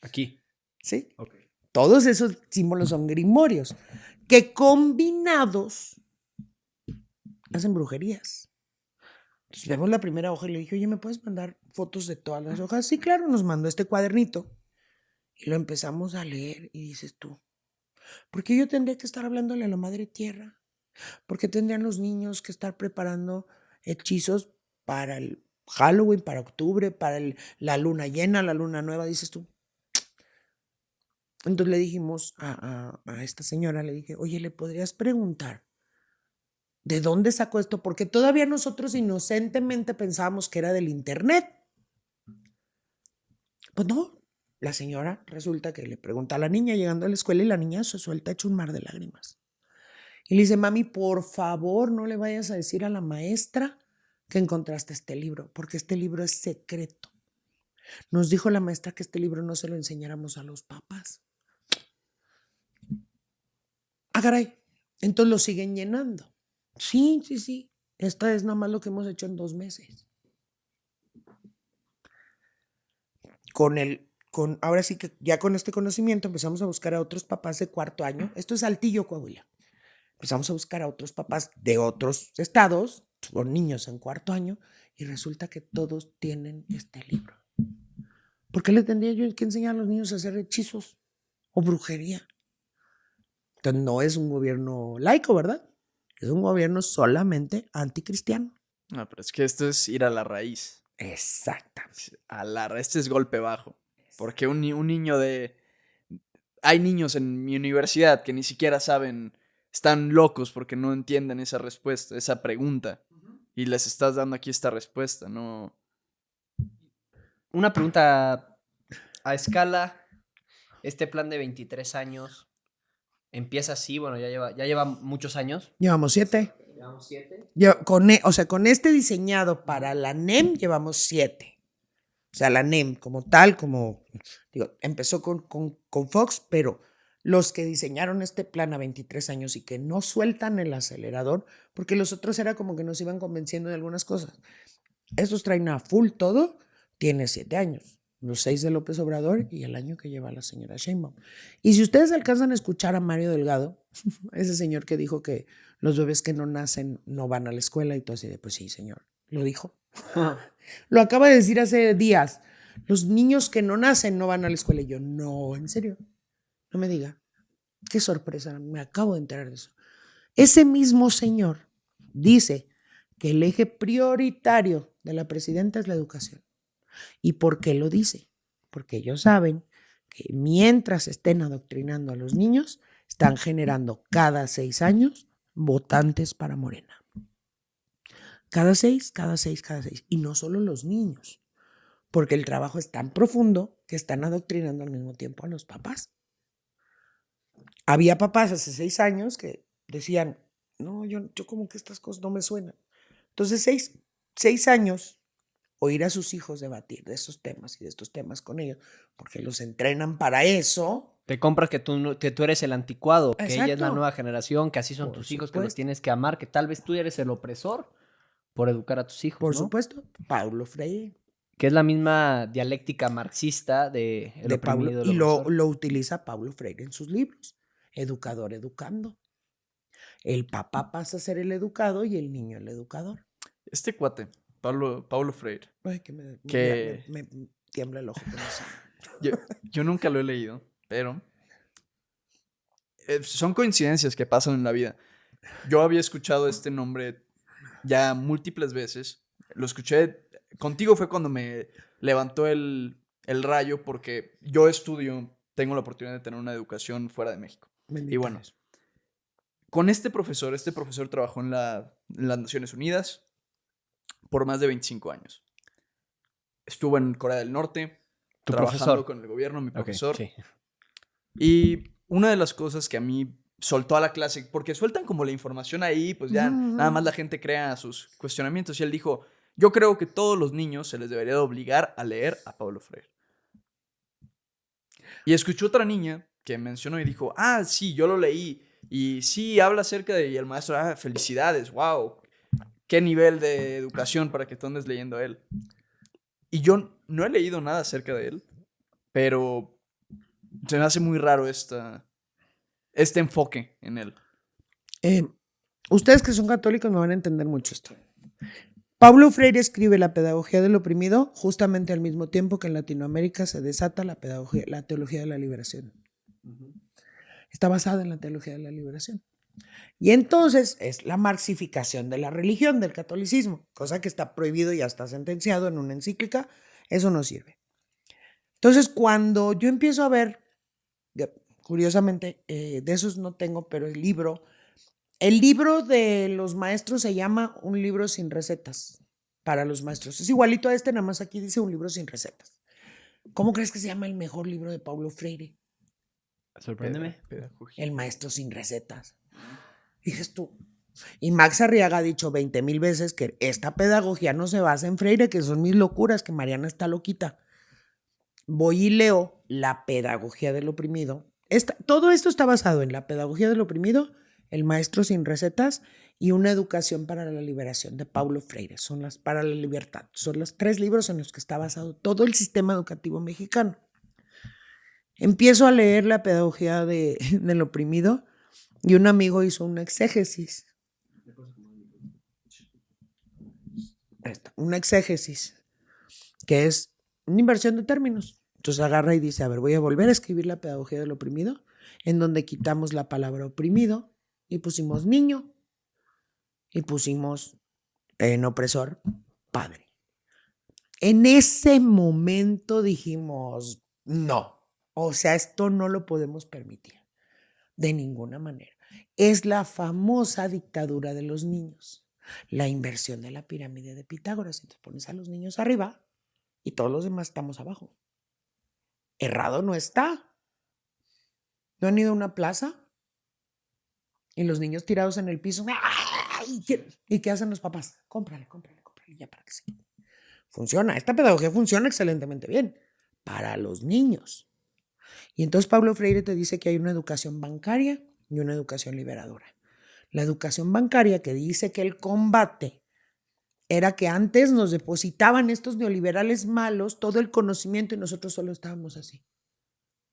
Aquí. ¿Sí? Ok. Todos esos símbolos son grimorios, que combinados hacen brujerías. Entonces vemos la primera hoja y le dije, oye, ¿me puedes mandar fotos de todas las hojas? Sí, claro, nos mandó este cuadernito y lo empezamos a leer y dices tú, ¿por qué yo tendría que estar hablándole a la madre tierra? ¿Por qué tendrían los niños que estar preparando hechizos para el Halloween, para octubre, para la luna llena, la luna nueva? Dices tú. Entonces le dijimos a esta señora, le dije, oye, ¿le podrías preguntar de dónde sacó esto? Porque todavía nosotros inocentemente pensábamos que era del internet. Pues no, la señora resulta que le pregunta a la niña llegando a la escuela y la niña se suelta hecho un mar de lágrimas. Y le dice, mami, por favor, no le vayas a decir a la maestra que encontraste este libro, porque este libro es secreto. Nos dijo la maestra que este libro no se lo enseñáramos a los papás. Ah, caray, entonces lo siguen llenando. Sí. Esta es nada más lo que hemos hecho en 2 meses. Ahora sí que ya con este conocimiento empezamos a buscar a otros papás de 4º año. Esto es Saltillo, Coahuila. Empezamos a buscar a otros papás de otros estados, con niños en 4º año, y resulta que todos tienen este libro. ¿Por qué le tendría yo que enseñar a los niños a hacer hechizos o brujería? Entonces no es un gobierno laico, ¿verdad? Es un gobierno solamente anticristiano. No, pero es que esto es ir a la raíz. Exactamente. Este es golpe bajo. Porque un niño de... Hay niños en mi universidad que ni siquiera saben, están locos porque no entienden esa respuesta, esa pregunta. Y les estás dando aquí esta respuesta, ¿no? Una pregunta a escala. Este plan de 23 años empieza así, bueno, ya lleva muchos años. Llevamos 7. Llevamos 7. Con este diseñado para la NEM llevamos 7. O sea, la NEM como tal, empezó con Fox, pero los que diseñaron este plan a 23 años y que no sueltan el acelerador, porque los otros era como que nos iban convenciendo de algunas cosas. Estos traen a full todo, tiene 7 años. Los 6 de López Obrador y el año que lleva la señora Sheinbaum. Y si ustedes alcanzan a escuchar a Mario Delgado, ese señor que dijo que los bebés que no nacen no van a la escuela y todo así de, pues sí, señor, lo dijo. Lo acaba de decir hace días. Los niños que no nacen no van a la escuela. Y yo, no, en serio, no me diga. Qué sorpresa, me acabo de enterar de eso. Ese mismo señor dice que el eje prioritario de la presidenta es la educación. ¿Y por qué lo dice? Porque ellos saben que mientras estén adoctrinando a los niños, están generando cada 6 años votantes para Morena. Cada 6. Y no solo los niños, porque el trabajo es tan profundo que están adoctrinando al mismo tiempo a los papás. Había papás hace 6 años que decían, no, yo como que estas cosas no me suenan. Entonces, 6 años oír a sus hijos debatir de estos temas y de estos temas con ellos, porque los entrenan para eso, Te compras que tú eres el anticuado, que ella es la Exacto. nueva generación, que así son Por tus hijos, que los supuesto. tienes que amar, que tal vez tú eres el opresor por educar a tus hijos, Por ¿no? supuesto, Paulo Freire. Que es la misma dialéctica marxista de el De Paulo, oprimido, el y opresor. lo utiliza Paulo Freire en sus libros. Educador educando. El papá pasa a ser el educado y el niño el educador. Este cuate, Paulo Freire, Ay, que me tiembla el ojo con eso. yo nunca lo he leído, pero son coincidencias que pasan en la vida. Yo había escuchado este nombre ya múltiples veces. Lo escuché, contigo fue cuando me levantó el rayo porque yo tengo la oportunidad de tener una educación fuera de México. Bendito Y bueno, Dios. con este profesor trabajó en las Naciones Unidas por más de 25 años. Estuvo en Corea del Norte, Tu trabajando profesor. con el gobierno, mi Ok, profesor. sí. Y una de las cosas que a mí soltó a la clase, porque sueltan como la información ahí, pues ya nada más la gente crea sus cuestionamientos. Y él dijo, yo creo que todos los niños se les debería de obligar a leer a Paulo Freire. Y escuchó otra niña que mencionó y dijo, ah, sí, yo lo leí. Y sí, habla acerca de... Y el maestro, ah, felicidades, wow. Qué nivel de educación para que tú andes leyendo a él. Y yo no he leído nada acerca de él, pero se me hace muy raro este enfoque en él. Ustedes que son católicos me van a entender mucho esto. Paulo Freire escribe La pedagogía del oprimido justamente al mismo tiempo que en Latinoamérica se desata la teología de la liberación. Está basada en la teología de la liberación. Y entonces es la marxificación de la religión, del catolicismo, cosa que está prohibido y ya está sentenciado en una encíclica. Eso no sirve. Entonces, cuando yo empiezo a ver, curiosamente, de esos no tengo, pero el libro de los maestros se llama Un libro sin recetas para los maestros. Es igualito a este, nada más aquí dice Un libro sin recetas. ¿Cómo crees que se llama el mejor libro de Paulo Freire? Sorpréndeme. Pedagogía. El maestro sin recetas. Dices tú. Y Max Arriaga ha dicho 20,000 veces que esta pedagogía no se basa en Freire, que son mis locuras, que Mariana está loquita. Voy y leo La pedagogía del oprimido. Todo esto está basado en La pedagogía del oprimido, El maestro sin recetas y Una educación para la liberación de Paulo Freire. Son las para la libertad. Son los 3 libros en los que está basado todo el sistema educativo mexicano. Empiezo a leer La pedagogía del oprimido y un amigo hizo una exégesis. Una exégesis, que es una inversión de términos. Entonces agarra y dice, a ver, voy a volver a escribir La pedagogía del oprimido, en donde quitamos la palabra oprimido y pusimos niño y pusimos en opresor, padre. En ese momento dijimos, no, o sea, esto no lo podemos permitir de ninguna manera. Es la famosa dictadura de los niños, la inversión de la pirámide de Pitágoras. Entonces pones a los niños arriba y todos los demás estamos abajo. Errado no está. ¿No han ido a una plaza? Y los niños tirados en el piso. ¿Y qué hacen los papás? Cómprale, ya para que se quede. Funciona. Esta pedagogía funciona excelentemente bien para los niños. Y entonces Paulo Freire te dice que hay una educación bancaria y una educación liberadora. La educación bancaria, que dice que el combate era que antes nos depositaban estos neoliberales malos todo el conocimiento y nosotros solo estábamos así.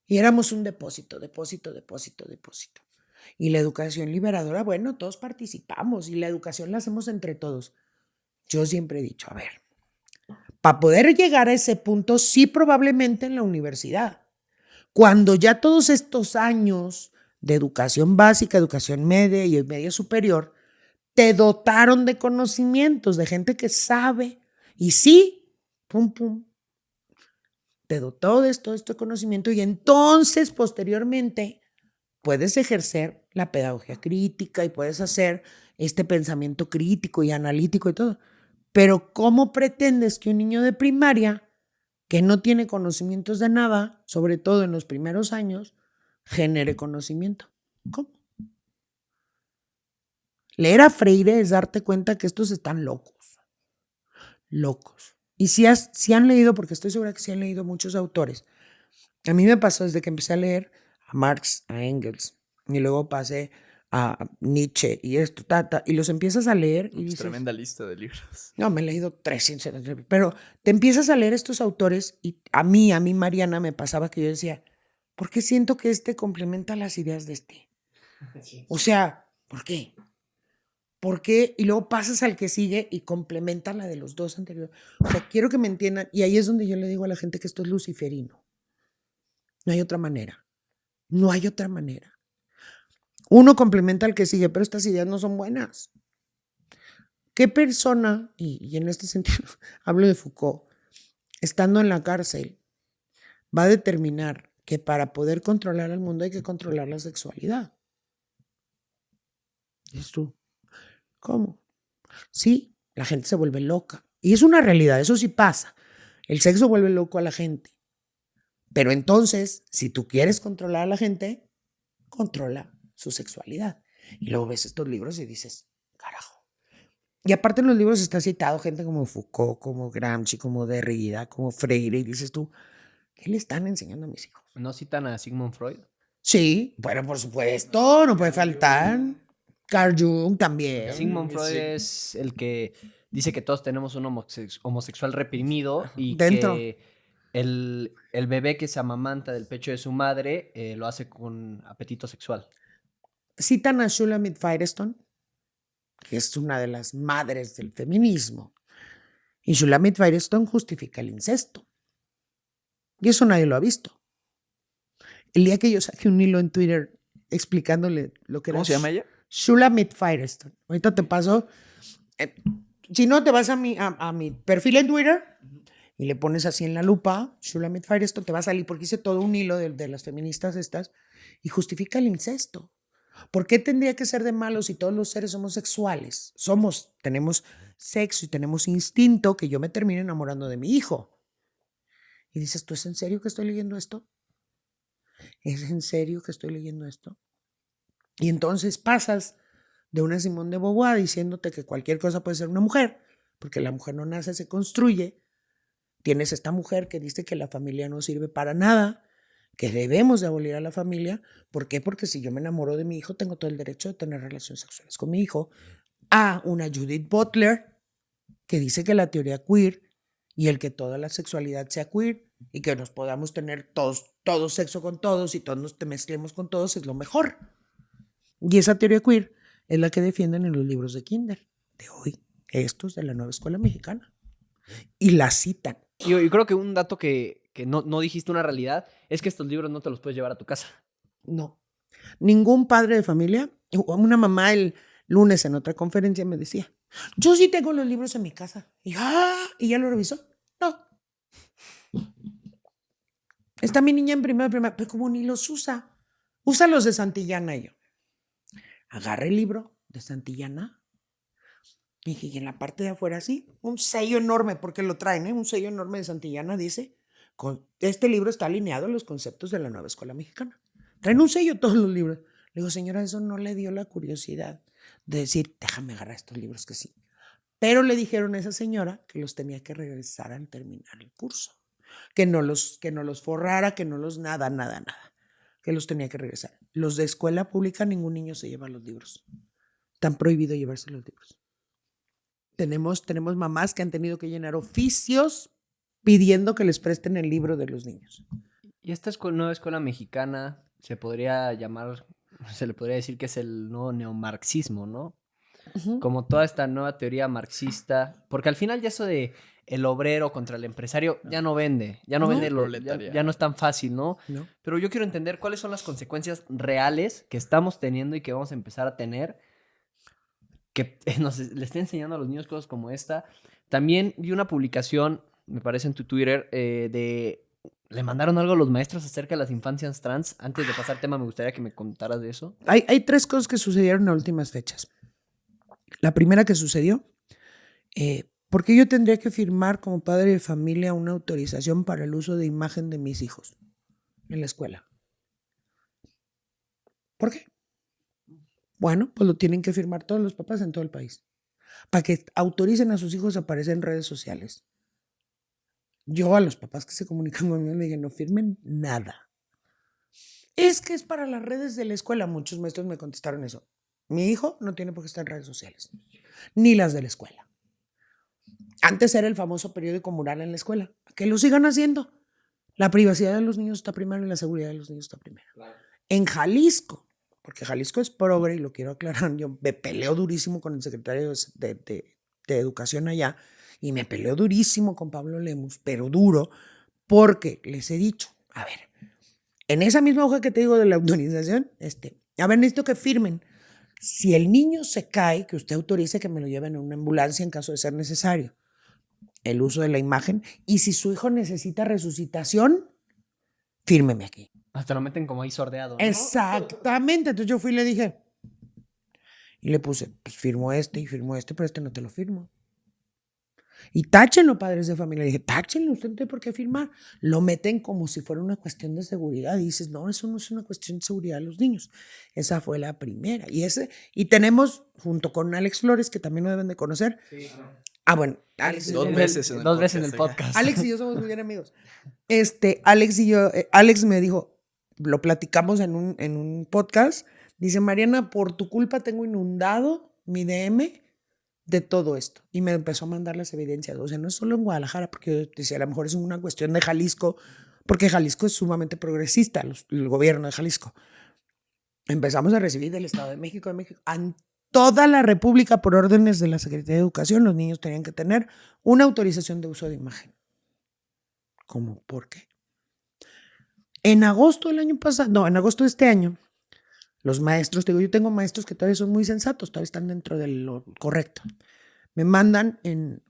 Y éramos un depósito. Y la educación liberadora, bueno, todos participamos y la educación la hacemos entre todos. Yo siempre he dicho, a ver, para poder llegar a ese punto, sí, probablemente en la universidad. Cuando ya todos estos años de educación básica, educación media y media superior, te dotaron de conocimientos, de gente que sabe, y sí, te dotó de todo este conocimiento y entonces posteriormente puedes ejercer la pedagogía crítica y puedes hacer este pensamiento crítico y analítico y todo. Pero ¿cómo pretendes que un niño de primaria que no tiene conocimientos de nada, sobre todo en los primeros años, genere conocimiento? ¿Cómo? Leer a Freire es darte cuenta que estos están locos. Y si han leído, porque estoy segura que sí han leído muchos autores. A mí me pasó desde que empecé a leer a Marx, a Engels, y luego pasé a Nietzsche y esto, y los empiezas a leer y Pues dices, tremenda lista de libros. no, me he leído 300, pero te empiezas a leer estos autores y a mí Mariana, me pasaba que yo decía, ¿por qué siento que este complementa las ideas de este? O sea, ¿por qué? ¿Por qué? Y luego pasas al que sigue y complementa la de los dos anteriores. O sea, quiero que me entiendan. Y ahí es donde yo le digo a la gente que esto es luciferino. No hay otra manera. No hay otra manera. Uno complementa al que sigue, pero estas ideas no son buenas. ¿Qué persona, y en este sentido hablo de Foucault, estando en la cárcel, va a determinar que para poder controlar al mundo hay que controlar la sexualidad? ¿Es tú? ¿Cómo? Sí, la gente se vuelve loca. Y es una realidad, eso sí pasa. El sexo vuelve loco a la gente. Pero entonces, si tú quieres controlar a la gente, controla su sexualidad. Y luego ves estos libros y dices, carajo. Y aparte en los libros está citado gente como Foucault, como Gramsci, como Derrida, como Freire. Y dices tú, ¿qué le están enseñando a mis hijos? ¿No citan a Sigmund Freud? Sí, bueno, por supuesto, no puede faltar. Carl Jung también. Sigmund Freud Sí. es el que dice que todos tenemos un homosexual reprimido y Dentro. que el bebé que se amamanta del pecho de su madre lo hace con apetito sexual. Citan a Shulamit Firestone, que es una de las madres del feminismo. Y Shulamit Firestone justifica el incesto. Y eso nadie lo ha visto. El día que yo saqué un hilo en Twitter explicándole lo que era... ¿Cómo se llama ella? Shulamit Firestone. Ahorita te paso... si no, te vas a mi perfil en Twitter y le pones así en la lupa, Shulamit Firestone, te va a salir porque hice todo un hilo de las feministas estas y justifica el incesto. ¿Por qué tendría que ser de malo si todos los seres somos sexuales? Tenemos sexo y tenemos instinto que yo me termine enamorando de mi hijo. Y dices, ¿tú es en serio que estoy leyendo esto? ¿Es en serio que estoy leyendo esto? Y entonces pasas de una Simone de Beauvoir diciéndote que cualquier cosa puede ser una mujer, porque la mujer no nace, se construye. Tienes esta mujer que dice que la familia no sirve para nada, que debemos de abolir a la familia. ¿Por qué? Porque si yo me enamoro de mi hijo, tengo todo el derecho de tener relaciones sexuales con mi hijo. A una Judith Butler, que dice que la teoría queer y el que toda la sexualidad sea queer y que nos podamos tener todos sexo con todos y todos nos mezclemos con todos es lo mejor. Y esa teoría queer es la que defienden en los libros de kinder de hoy, estos de la nueva escuela mexicana. Y la citan. Yo creo que un dato que no dijiste una realidad es que estos libros no te los puedes llevar a tu casa. No. Ningún padre de familia, una mamá el lunes en otra conferencia me decía, yo sí tengo los libros en mi casa. Y ya lo revisó. No. Está mi niña en primera, pero como ni los usa. Usa los de Santillana. Y yo agarré el libro de Santillana y dije, y en la parte de afuera sí, un sello enorme, porque lo traen, un sello enorme de Santillana dice, este libro está alineado a los conceptos de la nueva escuela mexicana. Traen un sello todos los libros. Le digo, señora, eso no le dio la curiosidad de decir, déjame agarrar estos libros que sí. Pero le dijeron a esa señora que los tenía que regresar al terminar el curso. Que no los forrara, que no los nada. Que los tenía que regresar. Los de escuela pública, ningún niño se lleva los libros. Están prohibido llevarse los libros. Tenemos mamás que han tenido que llenar oficios pidiendo que les presten el libro de los niños. Y esta nueva escuela mexicana se le podría decir que es el nuevo neomarxismo, ¿no? Uh-huh. Como toda esta nueva teoría marxista, porque al final ya eso de el obrero contra el empresario ya no vende, ya no es tan fácil, ¿no? No. Pero yo quiero entender cuáles son las consecuencias reales que estamos teniendo y que vamos a empezar a tener, que le esté enseñando a los niños cosas como esta. También vi una publicación, me parece en tu Twitter, le mandaron algo a los maestros acerca de las infancias trans. Antes de pasar tema, me gustaría que me contaras de eso. Hay 3 cosas que sucedieron en últimas fechas. La primera que sucedió, ¿por qué yo tendría que firmar como padre de familia una autorización para el uso de imagen de mis hijos en la escuela? ¿Por qué? Bueno, pues lo tienen que firmar todos los papás en todo el país para que autoricen a sus hijos a aparecer en redes sociales. Yo a los papás que se comunican conmigo les dije, no firmen nada. Es que es para las redes de la escuela. Muchos maestros me contestaron eso. Mi hijo no tiene por qué estar en redes sociales, ni las de la escuela. Antes era el famoso periódico mural en la escuela. Que lo sigan haciendo. La privacidad de los niños está primero y la seguridad de los niños está primero. Claro. En Jalisco, porque Jalisco es progre y lo quiero aclarar, yo me peleo durísimo con el secretario de Educación allá y me peleo durísimo con Pablo Lemus, pero duro, porque les he dicho, a ver, en esa misma hoja que te digo de la autorización, a ver, necesito que firmen. Si el niño se cae, que usted autorice que me lo lleven a una ambulancia en caso de ser necesario. El uso de la imagen. Y si su hijo necesita resucitación, fírmeme aquí. Hasta lo meten como ahí sordeado, ¿no? Exactamente. Entonces yo fui y le dije, y le puse, pues firmo y firmo pero no te lo firmo. Y táchenlo, padres de familia. Le dije, táchenlo, usted no tiene por qué firmar. Lo meten como si fuera una cuestión de seguridad. Y dices, no, eso no es una cuestión de seguridad de los niños. Esa fue la primera. Y tenemos, junto con Alex Flores, que también lo deben de conocer. Sí. Bueno, Alex. Dos veces en el podcast. Alex y yo somos muy bien amigos. Alex me dijo, lo platicamos en un podcast. Dice, Mariana, por tu culpa tengo inundado mi DM de todo esto. Y me empezó a mandar las evidencias. O sea, no es solo en Guadalajara, porque yo decía, a lo mejor es una cuestión de Jalisco, porque Jalisco es sumamente progresista, el gobierno de Jalisco. Empezamos a recibir del Estado de México, en toda la República, por órdenes de la Secretaría de Educación, los niños tenían que tener una autorización de uso de imagen. ¿Cómo? ¿Por qué? En agosto del año pasado, no, en agosto de este año, los maestros, digo, yo tengo maestros que todavía son muy sensatos, todavía están dentro de lo correcto. Me mandan en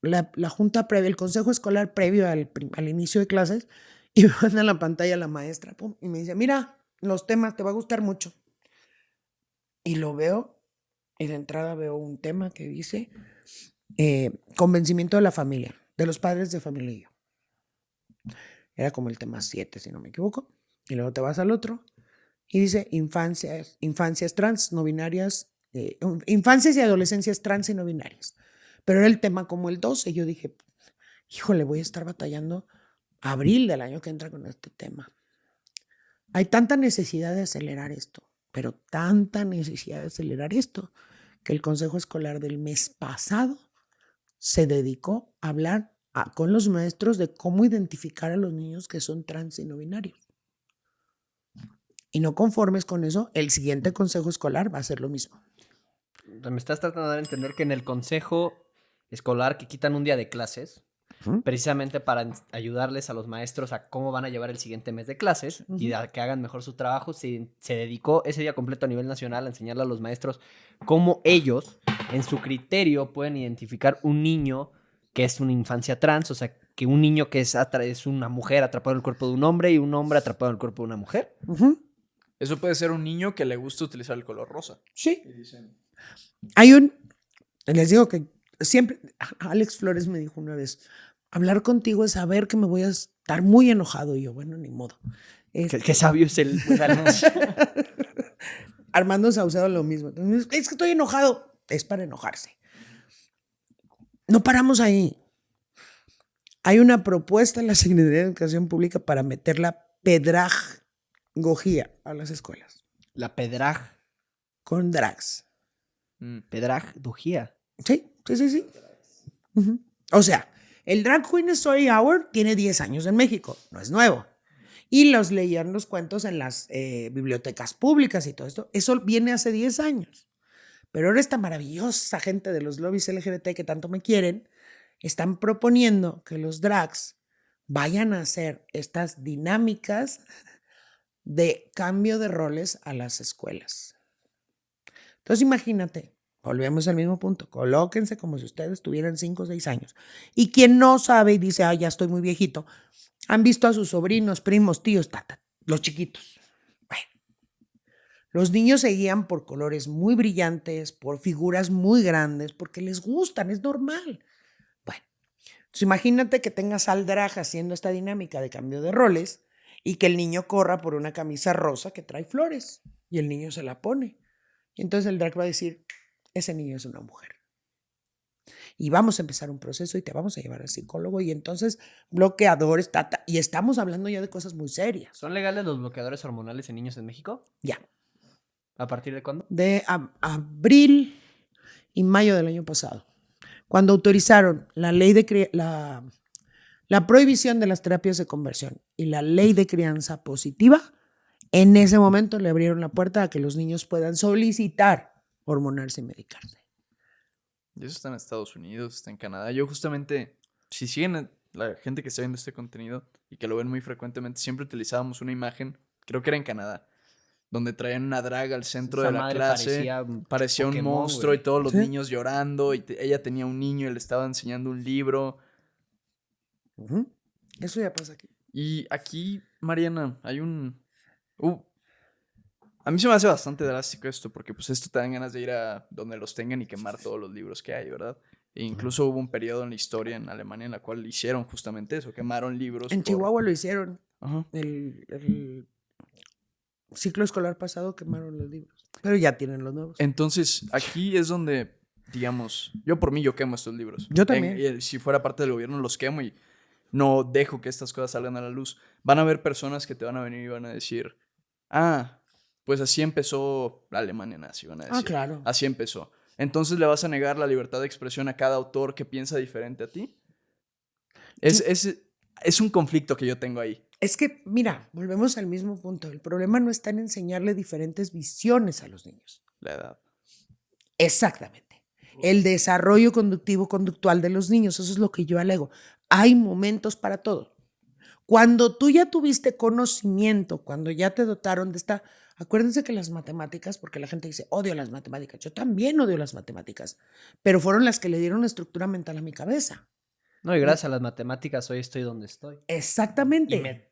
la junta previa, el consejo escolar previo al inicio de clases, y me mandan la pantalla a la maestra, pum, y me dice, mira, los temas, te va a gustar mucho. Y lo veo, y de entrada veo un tema que dice convencimiento de la familia, de los padres de familia y yo. Era como el tema 7, si no me equivoco. Y luego te vas al otro. Y dice infancias trans, no binarias, infancias y adolescencias trans y no binarias. Pero era el tema como el 12. Y yo dije, híjole, voy a estar batallando abril del año que entra con este tema. Hay tanta necesidad de acelerar esto, pero tanta necesidad de acelerar esto, que el Consejo Escolar del mes pasado se dedicó a hablar con los maestros de cómo identificar a los niños que son trans y no binarios. Y no conformes con eso, el siguiente consejo escolar va a hacer lo mismo. Me estás tratando de dar a entender que en el consejo escolar que quitan un día de clases, precisamente para ayudarles a los maestros a cómo van a llevar el siguiente mes de clases y a que hagan mejor su trabajo, se dedicó ese día completo a nivel nacional a enseñarle a los maestros cómo ellos, en su criterio, pueden identificar un niño que es una infancia trans, o sea, que un niño que es una mujer atrapada en el cuerpo de un hombre y un hombre atrapado en el cuerpo de una mujer. Eso puede ser un niño que le gusta utilizar el color rosa. Sí. Les digo que siempre, Alex Flores me dijo una vez, hablar contigo es saber que me voy a estar muy enojado. Y yo, bueno, ni modo. Qué sabio es el... Armando Saucedo lo mismo. Es que estoy enojado. Es para enojarse. No paramos ahí. Hay una propuesta en la Secretaría de Educación Pública para meter la pedagogía a las escuelas. La pedrag. Con drags. Pedagogía. Sí. O sea, el Drag Queen Story Hour tiene 10 años en México. No es nuevo. Y los leían los cuentos en las bibliotecas públicas y todo esto. Eso viene hace 10 años. Pero ahora esta maravillosa gente de los lobbies LGBT que tanto me quieren, están proponiendo que los drags vayan a hacer estas dinámicas de cambio de roles a las escuelas. Entonces imagínate, volvemos al mismo punto, colóquense como si ustedes tuvieran 5 o 6 años. Y quien no sabe y dice, ya estoy muy viejito, han visto a sus sobrinos, primos, tíos, los chiquitos. Bueno, los niños se guían por colores muy brillantes, por figuras muy grandes, porque les gustan, es normal. Bueno, entonces imagínate que tengas al drag haciendo esta dinámica de cambio de roles y que el niño corra por una camisa rosa que trae flores y el niño se la pone. Y entonces el drag va a decir, ese niño es una mujer. y vamos a empezar un proceso y te vamos a llevar al psicólogo y entonces bloqueadores, y estamos hablando ya de cosas muy serias. ¿Son legales los bloqueadores hormonales en niños en México? Ya, ¿A partir de cuándo? de abril y mayo del año pasado, cuando autorizaron la ley de la prohibición de las terapias de conversión y la ley de crianza positiva, en ese momento le abrieron la puerta a que los niños puedan solicitar hormonarse y medicarse. Y eso está en Estados Unidos, está en Canadá. Yo justamente, si siguen la gente que está viendo este contenido y que lo ven muy frecuentemente, siempre utilizábamos una imagen, creo que era en Canadá, donde traían una draga al centro Esa de la madre clase. Parecía un Pokémon, monstruo güey. y todos los Sí. niños llorando. Y ella tenía un niño y le estaba enseñando un libro. Ujú. Eso ya pasa aquí. Y aquí, Mariana, hay un... a mí se me hace bastante drástico esto, porque pues esto te dan ganas de ir a donde los tengan y quemar todos los libros que hay, ¿verdad? E incluso hubo un periodo en la historia en Alemania en la cual hicieron justamente eso, quemaron libros. En Chihuahua lo hicieron. Ajá. El ciclo escolar pasado quemaron los libros, pero ya tienen los nuevos. Entonces, aquí es donde, digamos, yo por mí yo quemo estos libros. Yo también. Y si fuera parte del gobierno los quemo y no dejo que estas cosas salgan a la luz. Van a haber personas que te van a venir y van a decir, pues así empezó la Alemania nazi, van a decir. Claro. Así empezó. Entonces, ¿le vas a negar la libertad de expresión a cada autor que piensa diferente a ti? Es un conflicto que yo tengo ahí. Es que, mira, volvemos al mismo punto. El problema no está en enseñarle diferentes visiones a los niños. La edad. Exactamente. El desarrollo conductivo-conductual de los niños, eso es lo que yo alego. Hay momentos para todo. Cuando tú ya tuviste conocimiento, cuando ya te dotaron de esta... Acuérdense que las matemáticas, porque la gente dice, odio las matemáticas. Yo también odio las matemáticas, pero fueron las que le dieron estructura mental a mi cabeza. No, y gracias a las matemáticas hoy estoy donde estoy. Exactamente. Y me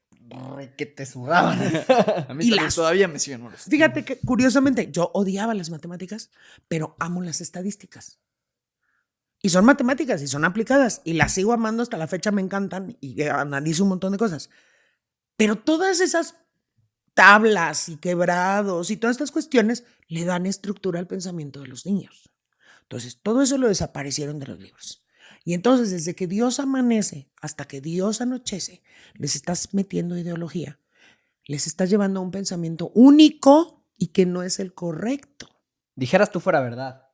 que te zurraban. A mí Y también las- todavía me siguen molestando. Fíjate que curiosamente yo odiaba las matemáticas, pero amo las estadísticas. Y son matemáticas y son aplicadas y las sigo amando hasta la fecha, me encantan y analizo un montón de cosas. Pero todas esas tablas y quebrados y todas estas cuestiones le dan estructura al pensamiento de los niños. Entonces, todo eso lo desaparecieron de los libros. Y entonces, desde que Dios amanece hasta que Dios anochece, les estás metiendo ideología. Les estás llevando a un pensamiento único y que no es el correcto. Dijeras tú fuera verdad.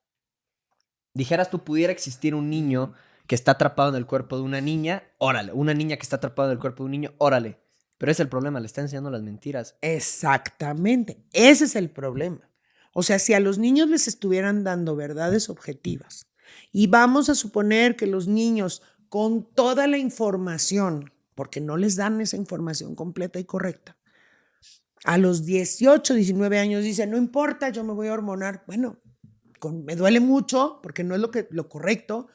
Dijeras tú pudiera existir un niño que está atrapado en el cuerpo de una niña, órale. Una niña que está atrapada en el cuerpo de un niño, órale. Pero es el problema, le está enseñando las mentiras. Exactamente, ese es el problema. O sea, si a los niños les estuvieran dando verdades objetivas y vamos a suponer que los niños con toda la información, porque no les dan esa información completa y correcta, a los 18, 19 años dicen, no importa, yo me voy a hormonar. Bueno, me duele mucho porque no es lo correcto,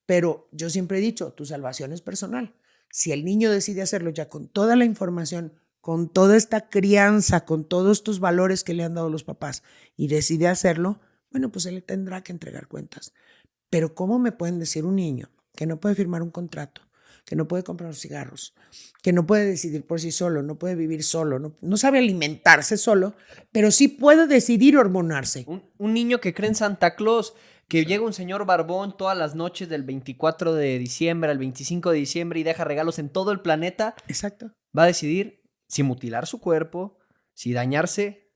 pero yo siempre he dicho, tu salvación es personal. Si el niño decide hacerlo ya con toda la información, con toda esta crianza, con todos estos valores que le han dado los papás y decide hacerlo, bueno, pues él tendrá que entregar cuentas. Pero ¿cómo me pueden decir un niño que no puede firmar un contrato, que no puede comprar cigarros, que no puede decidir por sí solo, no puede vivir solo, no sabe alimentarse solo, pero sí puede decidir hormonarse? Un niño que cree en Santa Claus, que llega un señor barbón todas las noches del 24 de diciembre al 25 de diciembre y deja regalos en todo el planeta, Exacto. va a decidir si mutilar su cuerpo, si dañarse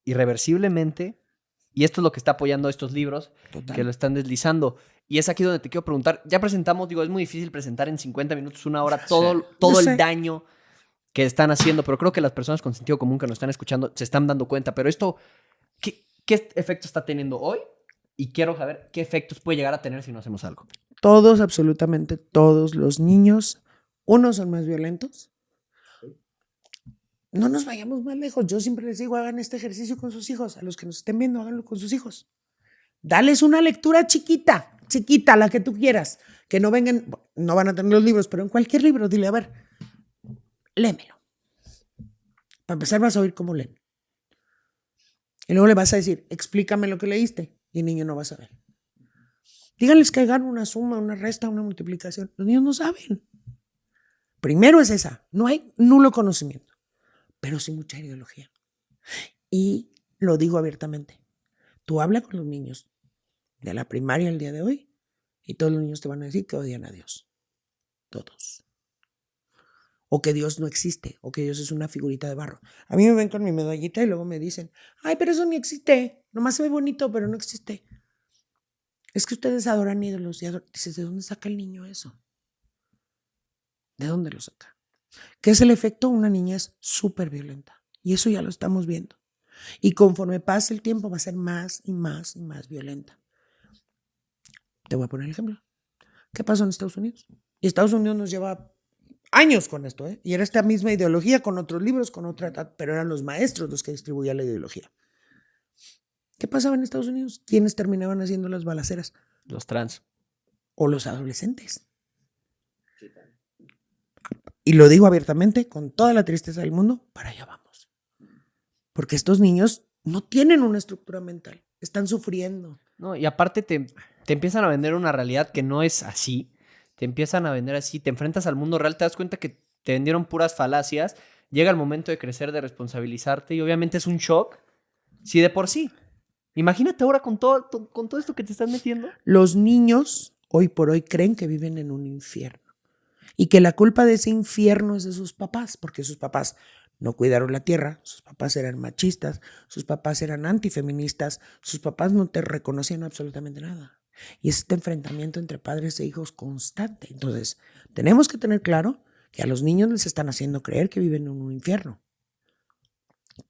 irreversiblemente. Y esto es lo que está apoyando estos libros, Total. que lo están deslizando. Y es aquí donde te quiero preguntar. Ya presentamos, digo, es muy difícil presentar en 50 minutos, una hora, todo Yo el sé. daño que están haciendo, pero creo que las personas con sentido común que nos están escuchando se están dando cuenta. Pero esto, ¿qué efecto está teniendo hoy? Y quiero saber qué efectos puede llegar a tener si no hacemos algo. Todos, absolutamente todos los niños, unos son más violentos. No nos vayamos más lejos. Yo siempre les digo, hagan este ejercicio con sus hijos. A los que nos estén viendo, háganlo con sus hijos. Dales una lectura chiquita, la que tú quieras. Que no vengan, no van a tener los libros, pero en cualquier libro, dile, a ver, léemelo. Para empezar vas a oír cómo leen. Y luego le vas a decir, explícame lo que leíste. Y el niño no va a saber. Díganles que hagan una suma, una resta, una multiplicación. Los niños no saben. Primero es esa. No hay nulo conocimiento, pero sí mucha ideología. Y lo digo abiertamente. Tú habla con los niños de la primaria el día de hoy Y todos los niños te van a decir que odian a Dios. Todos. O que Dios no existe, o que Dios es una figurita de barro. A mí me ven con mi medallita y luego me dicen, ay, pero eso ni existe. Nomás se ve bonito, pero no existe. Es que ustedes adoran ídolos. Dices, ¿de dónde saca el niño eso? ¿De dónde lo saca? ¿Qué es el efecto? Una niña es súper violenta. Y eso ya lo estamos viendo. Y conforme pase el tiempo va a ser más y más y más violenta. Te voy a poner el ejemplo. ¿Qué pasó en Estados Unidos? Y Estados Unidos nos lleva años con esto, ¿eh? Y era esta misma ideología con otros libros, con otra, pero eran los maestros los que distribuían la ideología. ¿Qué pasaba en Estados Unidos? ¿Quiénes terminaban haciendo las balaceras? Los trans. O los adolescentes. Y lo digo abiertamente, con toda la tristeza del mundo, para allá vamos. Porque estos niños no tienen una estructura mental, están sufriendo. No, y aparte te empiezan a vender una realidad que no es así. Te empiezan a vender así, te enfrentas al mundo real, te das cuenta que te vendieron puras falacias. Llega el momento de crecer, de responsabilizarte y obviamente es un shock. Sí, de por sí. Imagínate ahora con todo esto que te están metiendo. Los niños hoy por hoy creen que viven en un infierno y que la culpa de ese infierno es de sus papás, porque sus papás no cuidaron la tierra, sus papás eran machistas, sus papás eran antifeministas, sus papás no te reconocían absolutamente nada. Y es este enfrentamiento entre padres e hijos constante. Entonces, tenemos que tener claro que a los niños les están haciendo creer que viven en un infierno.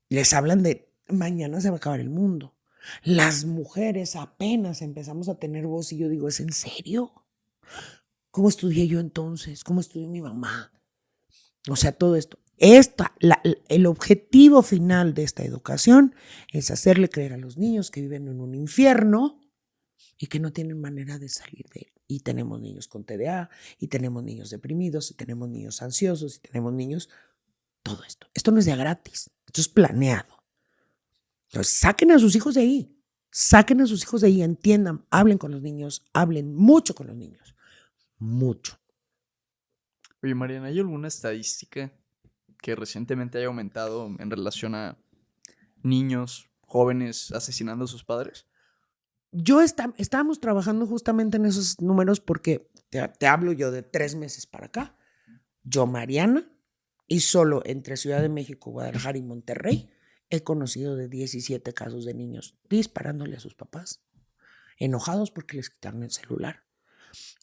Les hablan de mañana se va a acabar el mundo. Las mujeres apenas empezamos a tener voz y yo digo, ¿es en serio? ¿Cómo estudié yo entonces? ¿Cómo estudió mi mamá? O sea, todo esto. El objetivo final de esta educación es hacerle creer a los niños que viven en un infierno y que no tienen manera de salir de él. Y tenemos niños con TDA, y tenemos niños deprimidos, y tenemos niños ansiosos, y tenemos niños... Todo esto. Esto no es de gratis. Esto es planeado. Entonces, saquen a sus hijos de ahí. Saquen a sus hijos de ahí, entiendan, hablen con los niños, hablen mucho con los niños. Mucho. Oye, Mariana, ¿hay alguna estadística que recientemente haya aumentado en relación a niños, jóvenes asesinando a sus padres? Estábamos trabajando justamente en esos números porque te hablo yo de 3 meses para acá. Yo, Mariana, y solo entre Ciudad de México, Guadalajara y Monterrey, he conocido de 17 casos de niños disparándole a sus papás, enojados porque les quitaron el celular,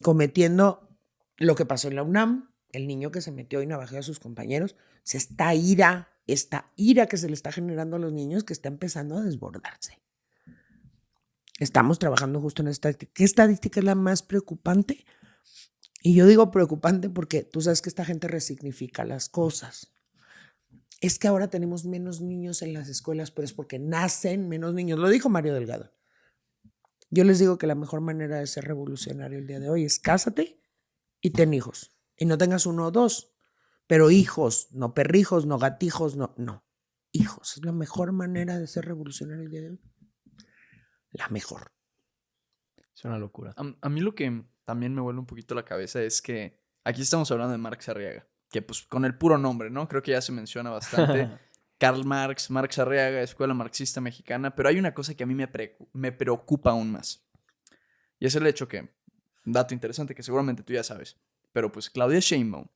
cometiendo lo que pasó en la UNAM, el niño que se metió y navajeó a sus compañeros. Esta ira que se le está generando a los niños que está empezando a desbordarse. Estamos trabajando justo en esta estadística. ¿Qué estadística es la más preocupante? Y yo digo preocupante porque tú sabes que esta gente resignifica las cosas. Es que ahora tenemos menos niños en las escuelas, pero es porque nacen menos niños. Lo dijo Mario Delgado. Yo les digo que la mejor manera de ser revolucionario el día de hoy es cásate y ten hijos. Y no tengas 1 o 2, pero hijos, no perrijos, no gatijos, no. Hijos, es la mejor manera de ser revolucionario el día de hoy. La mejor. Es una locura. A mí lo que también me vuelve un poquito la cabeza es que aquí estamos hablando de Marx Arriaga, que pues con el puro nombre, ¿no? Creo que ya se menciona bastante. Karl Marx, Marx Arriaga, Escuela Marxista Mexicana, pero hay una cosa que a mí me preocupa aún más. Y es el hecho que, un dato interesante que seguramente tú ya sabes, pero pues Claudia Sheinbaum,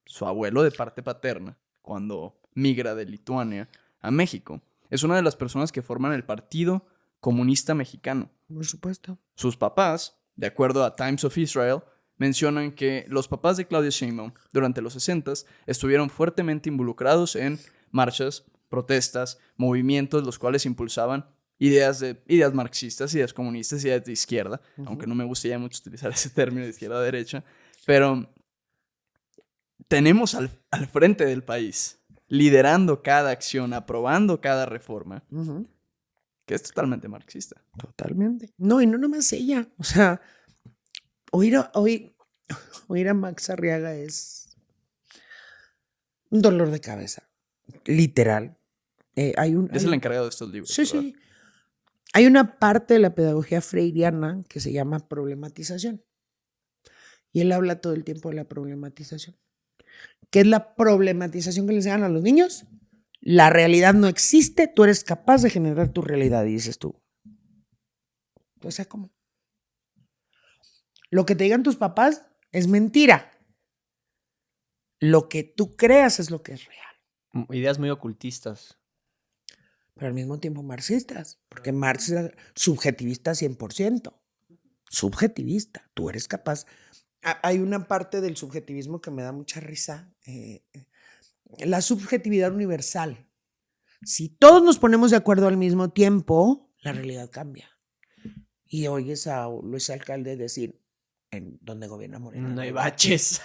su abuelo de parte paterna, cuando migra de Lituania a México, es una de las personas que forman el Partido Comunista Mexicano. Por supuesto. Sus papás, de acuerdo a Times of Israel, mencionan que los papás de Claudia Sheinbaum durante los 60s estuvieron fuertemente involucrados en marchas, protestas, movimientos los cuales impulsaban ideas marxistas, ideas comunistas, ideas de izquierda, aunque no me gusta ya mucho utilizar ese término de izquierda a derecha, pero tenemos al frente del país, liderando cada acción, aprobando cada reforma, que es totalmente marxista. Totalmente. No, y no nomás ella. O sea, oír a Max Arriaga es un dolor de cabeza. Literal. Es el encargado de estos libros. Sí, ¿verdad? sí. Hay una parte de la pedagogía freiriana que se llama problematización. Y él habla todo el tiempo de la problematización. ¿Qué es la problematización que le enseñan a los niños? La realidad no existe, tú eres capaz de generar tu realidad, y dices tú. O sea, ¿cómo? Lo que te digan tus papás es mentira. Lo que tú creas es lo que es real. Ideas muy ocultistas. Pero al mismo tiempo marxistas, porque Marx era subjetivista 100%. Subjetivista. Tú eres capaz. Hay una parte del subjetivismo que me da mucha risa. La subjetividad universal. Si todos nos ponemos de acuerdo al mismo tiempo, la realidad cambia. Y oyes a Luis Alcalde decir, en donde gobierna Morena No hay baches.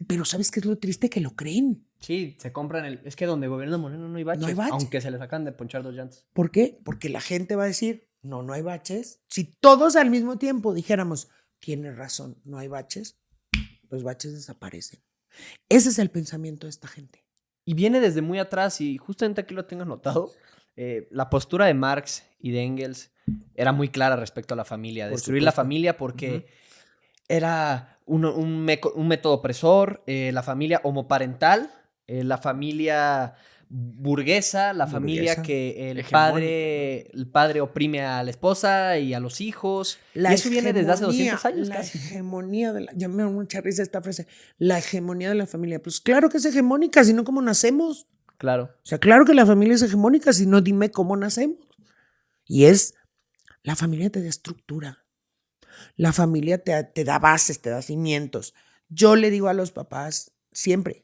Pero ¿sabes qué es lo triste? Que lo creen. Sí, se compran es que donde gobierna Moreno no hay baches. No hay baches. Aunque se les acaban de ponchar 2 llantas. ¿Por qué? Porque la gente va a decir, no hay baches. Si todos al mismo tiempo dijéramos, tienes razón, no hay baches, los baches desaparecen. Ese es el pensamiento de esta gente. Y viene desde muy atrás, y justamente aquí lo tengo anotado. La postura de Marx y de Engels era muy clara respecto a la familia. Por Destruir la supuesto. familia porque era un método opresor, la familia homoparental, la familia burguesa, la familia Burguesa. que el Hegemónica. padre oprime a la esposa y a los hijos. Y eso viene desde hace 200 años La casi. hegemonía de la... Ya me da mucha risa esta frase. La hegemonía de la familia. Pues claro que es hegemónica, si no, ¿cómo nacemos? Claro. O sea, claro que la familia es hegemónica, si no, dime cómo nacemos. Y la familia te da estructura. La familia te da bases, te da cimientos. Yo le digo a los papás siempre,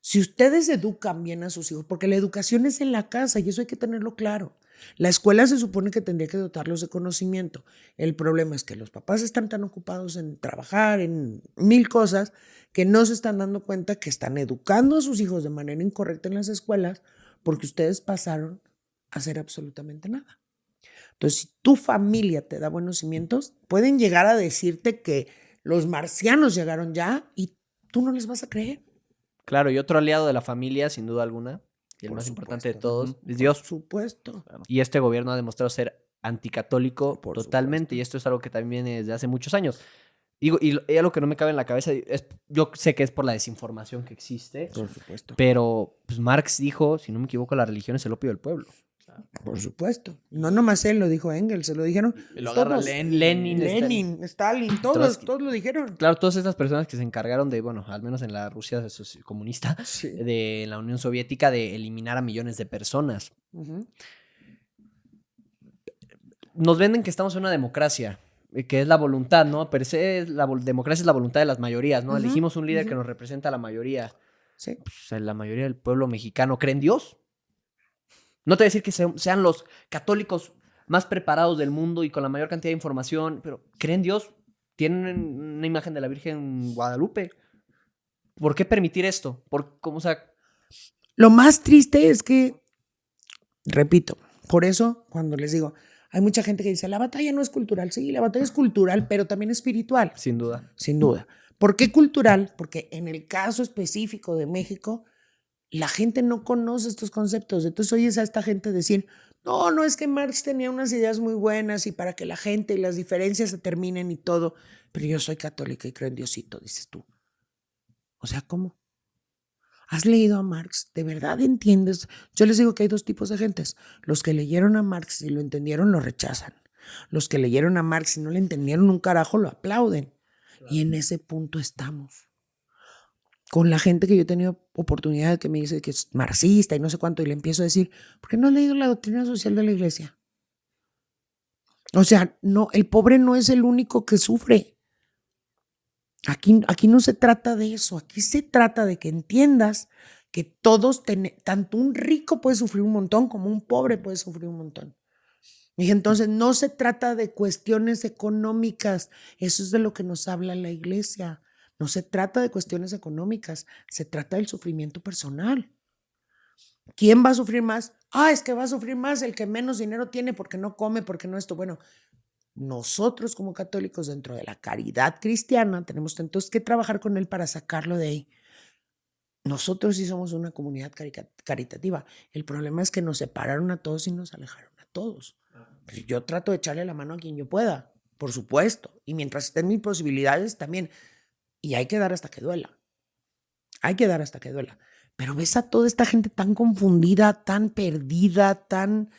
si ustedes educan bien a sus hijos, porque la educación es en la casa y eso hay que tenerlo claro. La escuela se supone que tendría que dotarlos de conocimiento. El problema es que los papás están tan ocupados en trabajar, en 1000 cosas, que no se están dando cuenta que están educando a sus hijos de manera incorrecta en las escuelas porque ustedes pasaron a hacer absolutamente nada. Entonces, si tu familia te da buenos cimientos, pueden llegar a decirte que los marcianos llegaron ya y tú no les vas a creer. Claro, y otro aliado de la familia, sin duda alguna, y el Por más importante de supuesto. todos, es Dios. Por supuesto. Y este gobierno ha demostrado ser anticatólico Por totalmente, supuesto. y esto es algo que también viene desde hace muchos años. Digo, y algo que no me cabe en la cabeza, yo sé que es por la desinformación que existe, Por supuesto. pero pues Marx dijo, si no me equivoco, la religión es el opio del pueblo. Por supuesto. No nomás él, lo dijo Engels, se lo dijeron Y lo agarra todos. Lenin. Lenin, Stalin, todos lo dijeron. Claro, todas estas personas que se encargaron de, bueno, al menos en la Rusia comunista, Sí. de la Unión Soviética, de eliminar a millones de personas. Ujú. Nos venden que estamos en una democracia, que es la voluntad, ¿no? Per se, democracia es la voluntad de las mayorías, ¿no? Ujú, Elegimos un líder ujú. que nos representa a la mayoría. Sí. Pues, la mayoría del pueblo mexicano cree en Dios. No te voy a decir que sean los católicos más preparados del mundo y con la mayor cantidad de información, pero creen en Dios. Tienen una imagen de la Virgen Guadalupe. ¿Por qué permitir esto? O sea, Lo más triste es que, repito, por eso cuando les digo, hay mucha gente que dice, la batalla no es cultural. Sí, la batalla es cultural, pero también espiritual. sin duda. Sin duda. ¿Por qué cultural? Porque en el caso específico de México, la gente no conoce estos conceptos. Entonces oyes a esta gente decir, no es que Marx tenía unas ideas muy buenas y para que la gente y las diferencias se terminen y todo, pero yo soy católica y creo en Diosito, dices tú. O sea, ¿cómo? ¿Has leído a Marx? ¿De verdad entiendes? Yo les digo que hay 2 tipos de gentes. Los que leyeron a Marx y lo entendieron, lo rechazan. Los que leyeron a Marx y no le entendieron un carajo, lo aplauden. Claro. Y en ese punto estamos. Con la gente que yo he tenido oportunidad de que me dice que es marxista y no sé cuánto, y le empiezo a decir, ¿por qué no has leído la doctrina social de la iglesia? O sea, no, el pobre no es el único que sufre. Aquí no se trata de eso, aquí se trata de que entiendas que todos, tanto un rico puede sufrir un montón como un pobre puede sufrir un montón. Y entonces no se trata de cuestiones económicas, eso es de lo que nos habla la iglesia. No se trata de cuestiones económicas, se trata del sufrimiento personal. ¿Quién va a sufrir más? Es que va a sufrir más el que menos dinero tiene porque no come, porque no esto. Bueno, nosotros como católicos dentro de la caridad cristiana tenemos entonces que trabajar con él para sacarlo de ahí. Nosotros sí somos una comunidad caritativa. El problema es que nos separaron a todos y nos alejaron a todos. Pero yo trato de echarle la mano a quien yo pueda, por supuesto. Y mientras estén mis posibilidades también. Y hay que dar hasta que duela. Hay que dar hasta que duela. Pero ves a toda esta gente tan confundida, tan perdida, tan...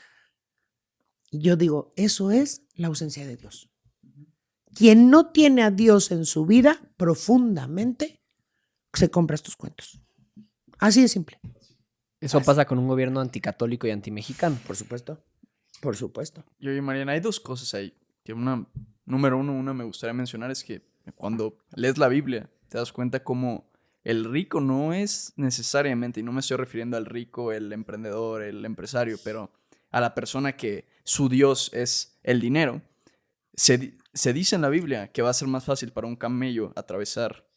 Y yo digo, eso es la ausencia de Dios. Quien no tiene a Dios en su vida profundamente, se compra estos cuentos. Así de simple. Eso pasa con un gobierno anticatólico y antimexicano. Por supuesto. Por supuesto. Y oye, Mariana, hay dos cosas ahí. Que número uno, una me gustaría mencionar es que cuando lees la Biblia, te das cuenta cómo el rico no es necesariamente, y no me estoy refiriendo al rico, el emprendedor, el empresario, pero a la persona que su Dios es el dinero. Se dice en la Biblia que va a ser más fácil para un camello atravesar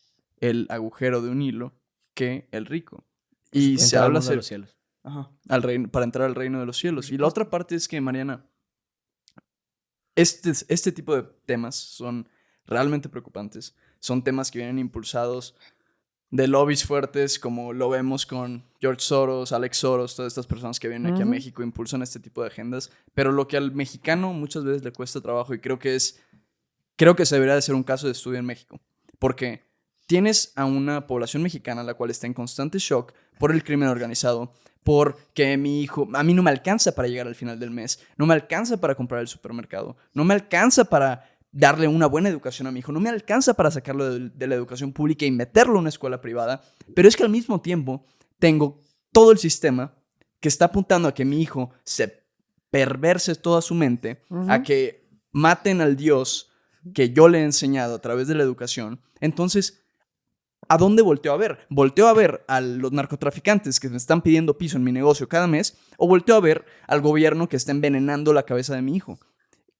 el agujero de un hilo que el rico. Y se Entrar al habla mundo de los cielos. Ajá, para entrar al reino de los cielos. Y la otra parte es que, Mariana, este tipo de temas son realmente preocupantes. Son temas que vienen impulsados de lobbies fuertes, como lo vemos con George Soros, Alex Soros, todas estas personas que vienen aquí a México impulsan este tipo de agendas. Pero lo que al mexicano muchas veces le cuesta trabajo, y creo que se debería de ser un caso de estudio en México. Porque tienes a una población mexicana la cual está en constante shock por el crimen organizado, porque mi hijo, a mí no me alcanza para llegar al final del mes, no me alcanza para comprar el supermercado, no me alcanza para darle una buena educación a mi hijo, no me alcanza para sacarlo de la educación pública y meterlo en una escuela privada, pero es que al mismo tiempo tengo todo el sistema que está apuntando a que mi hijo se perverse toda su mente, a que maten al Dios que yo le he enseñado a través de la educación. Entonces, ¿a dónde volteo a ver? ¿Volteo a ver a los narcotraficantes que me están pidiendo piso en mi negocio cada mes? ¿O volteo a ver al gobierno que está envenenando la cabeza de mi hijo?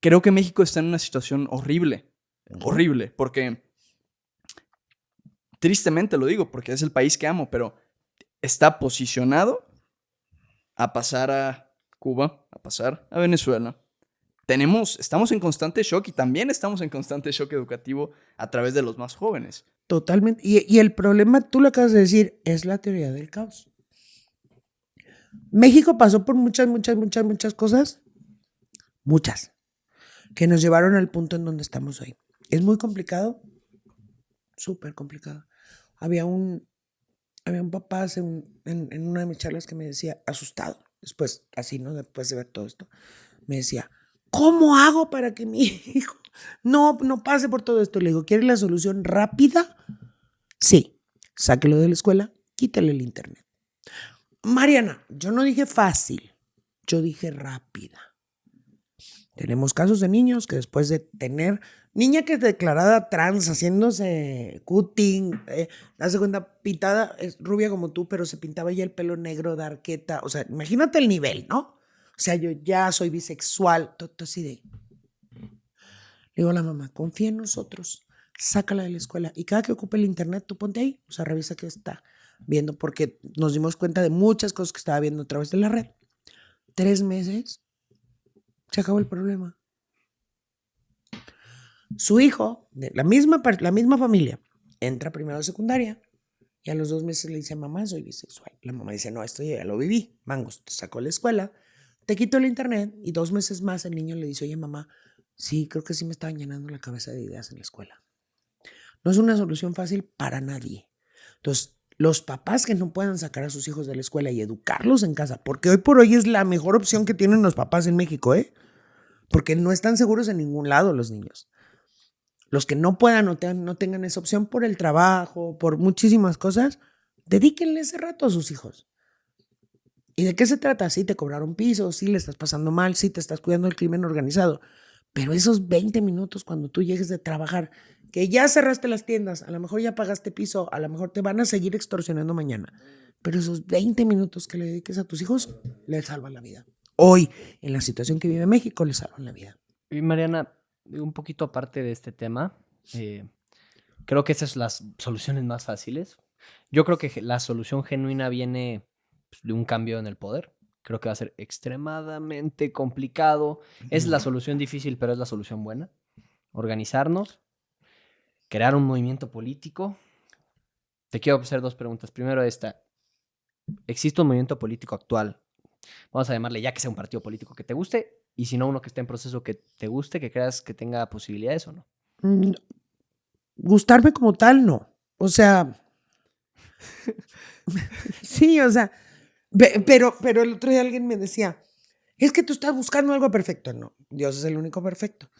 Creo que México está en una situación horrible. Horrible, porque tristemente lo digo, porque es el país que amo, pero está posicionado a pasar a Cuba, a pasar a Venezuela. Estamos en constante shock, y también estamos en constante shock educativo a través de los más jóvenes. Totalmente. Y el problema, tú lo acabas de decir, es la teoría del caos. México pasó por muchas cosas, muchas, que nos llevaron al punto en donde estamos hoy. Es muy complicado, súper complicado. Había un papá en una de mis charlas que me decía, asustado, después, así, ¿no? Después de ver todo esto, me decía, ¿cómo hago para que mi hijo no pase por todo esto? Le digo, ¿quieres la solución rápida? Sí, sáquelo de la escuela, quítale el internet. Mariana, yo no dije fácil, yo dije rápida. Tenemos casos de niños que después de tener niña que es declarada trans, haciéndose cutting, hace cuenta, pintada, es rubia como tú, pero se pintaba ya el pelo negro de arqueta. O sea, imagínate el nivel, ¿no? O sea, yo ya soy bisexual, todo así de. Le digo a la mamá, confía en nosotros, sácala de la escuela. Y cada que ocupe el internet, tú ponte ahí, o sea, revisa qué está viendo, porque nos dimos cuenta de muchas cosas que estaba viendo a través de la red. 3 meses, se acabó el problema. Su hijo, de la misma familia, entra primero a secundaria y a los 2 meses le dice, mamá, soy bisexual. La mamá dice, no, esto yo ya lo viví. Mangos, te sacó de la escuela, te quitó el internet, y 2 meses más el niño le dice, oye, mamá, sí, creo que sí me estaban llenando la cabeza de ideas en la escuela. No es una solución fácil para nadie. Entonces, los papás que no puedan sacar a sus hijos de la escuela y educarlos en casa, porque hoy por hoy es la mejor opción que tienen los papás en México, porque no están seguros en ningún lado los niños. Los que no puedan o no tengan esa opción por el trabajo, por muchísimas cosas, dedíquenle ese rato a sus hijos. ¿Y de qué se trata? Sí, te cobraron piso, sí, le estás pasando mal, sí, te estás cuidando del crimen organizado. Pero esos 20 minutos cuando tú llegues de trabajar, que ya cerraste las tiendas, a lo mejor ya pagaste piso, a lo mejor te van a seguir extorsionando mañana, pero esos 20 minutos que le dediques a tus hijos, les salvan la vida. Hoy, en la situación que vive México, les salvan la vida. Y Mariana, un poquito aparte de este tema, creo que esas son las soluciones más fáciles. Yo creo que la solución genuina viene de un cambio en el poder. Creo que va a ser extremadamente complicado. Es la solución difícil, pero es la solución buena. Organizarnos, crear un movimiento político. Te quiero hacer 2 preguntas. Primero esta. ¿Existe un movimiento político actual? Vamos a llamarle, ya que sea un partido político que te guste, y si no, uno que esté en proceso que te guste, que creas que tenga posibilidades o no. Gustarme como tal, no. O sea, sí, o sea, pero el otro día alguien me decía, es que tú estás buscando algo perfecto. No, Dios es el único perfecto.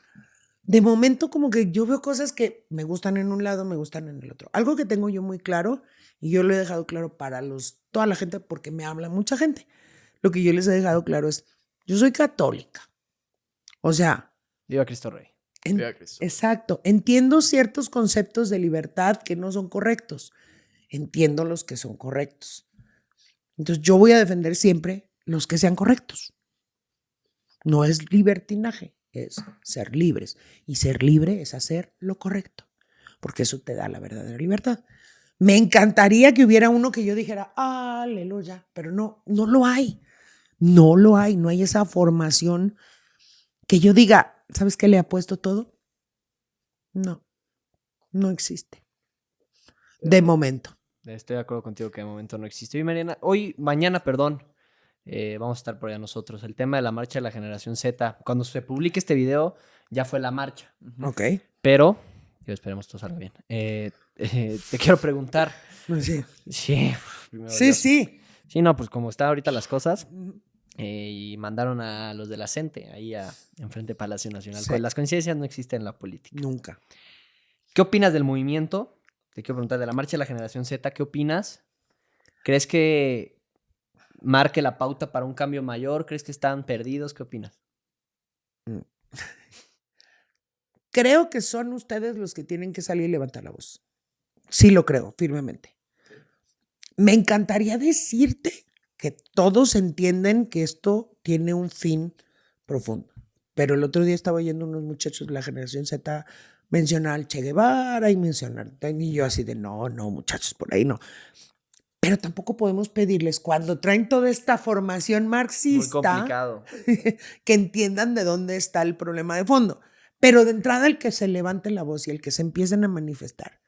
de momento como que yo veo cosas que me gustan en un lado, me gustan en el otro. Algo que tengo yo muy claro, y yo lo he dejado claro para toda la gente, porque me habla mucha gente. Lo que yo les he dejado claro es, yo soy católica. O sea, Viva Cristo Rey. Viva Cristo. exacto. Entiendo ciertos conceptos de libertad que no son correctos. Entiendo los que son correctos. Entonces yo voy a defender siempre los que sean correctos. No es libertinaje, es ser libres. Y ser libre es hacer lo correcto, porque eso te da la verdadera libertad. Me encantaría que hubiera uno que yo dijera, aleluya, pero no lo hay. No lo hay, no hay esa formación que yo diga, ¿sabes qué le ha puesto todo? No existe. De momento. Estoy de acuerdo contigo que de momento no existe. Mañana, vamos a estar por allá nosotros. El tema de la marcha de la generación Z. Cuando se publique este video, ya fue la marcha. Ok. Pero, esperemos todo salga bien. Te quiero preguntar. Sí. Sí, primero Sí, Dios. sí. Sí, no, pues como están ahorita las cosas, y mandaron a los de la CENTE ahí enfrente de Palacio Nacional. Sí. Pues las coincidencias no existen en la política. Nunca. ¿Qué opinas del movimiento? Te quiero preguntar de la marcha de la generación Z. ¿Qué opinas? ¿Crees que marque la pauta para un cambio mayor? ¿Crees que están perdidos? ¿Qué opinas? Creo que son ustedes los que tienen que salir y levantar la voz. Sí lo creo, firmemente. Me encantaría decirte que todos entienden que esto tiene un fin profundo. Pero el otro día estaba oyendo unos muchachos de la generación Z mencionar al Che Guevara y mencionar, y yo así de no, muchachos, por ahí no. Pero tampoco podemos pedirles, cuando traen toda esta formación marxista, Muy complicado. que entiendan de dónde está el problema de fondo. Pero de entrada, el que se levante la voz y el que se empiecen a manifestar,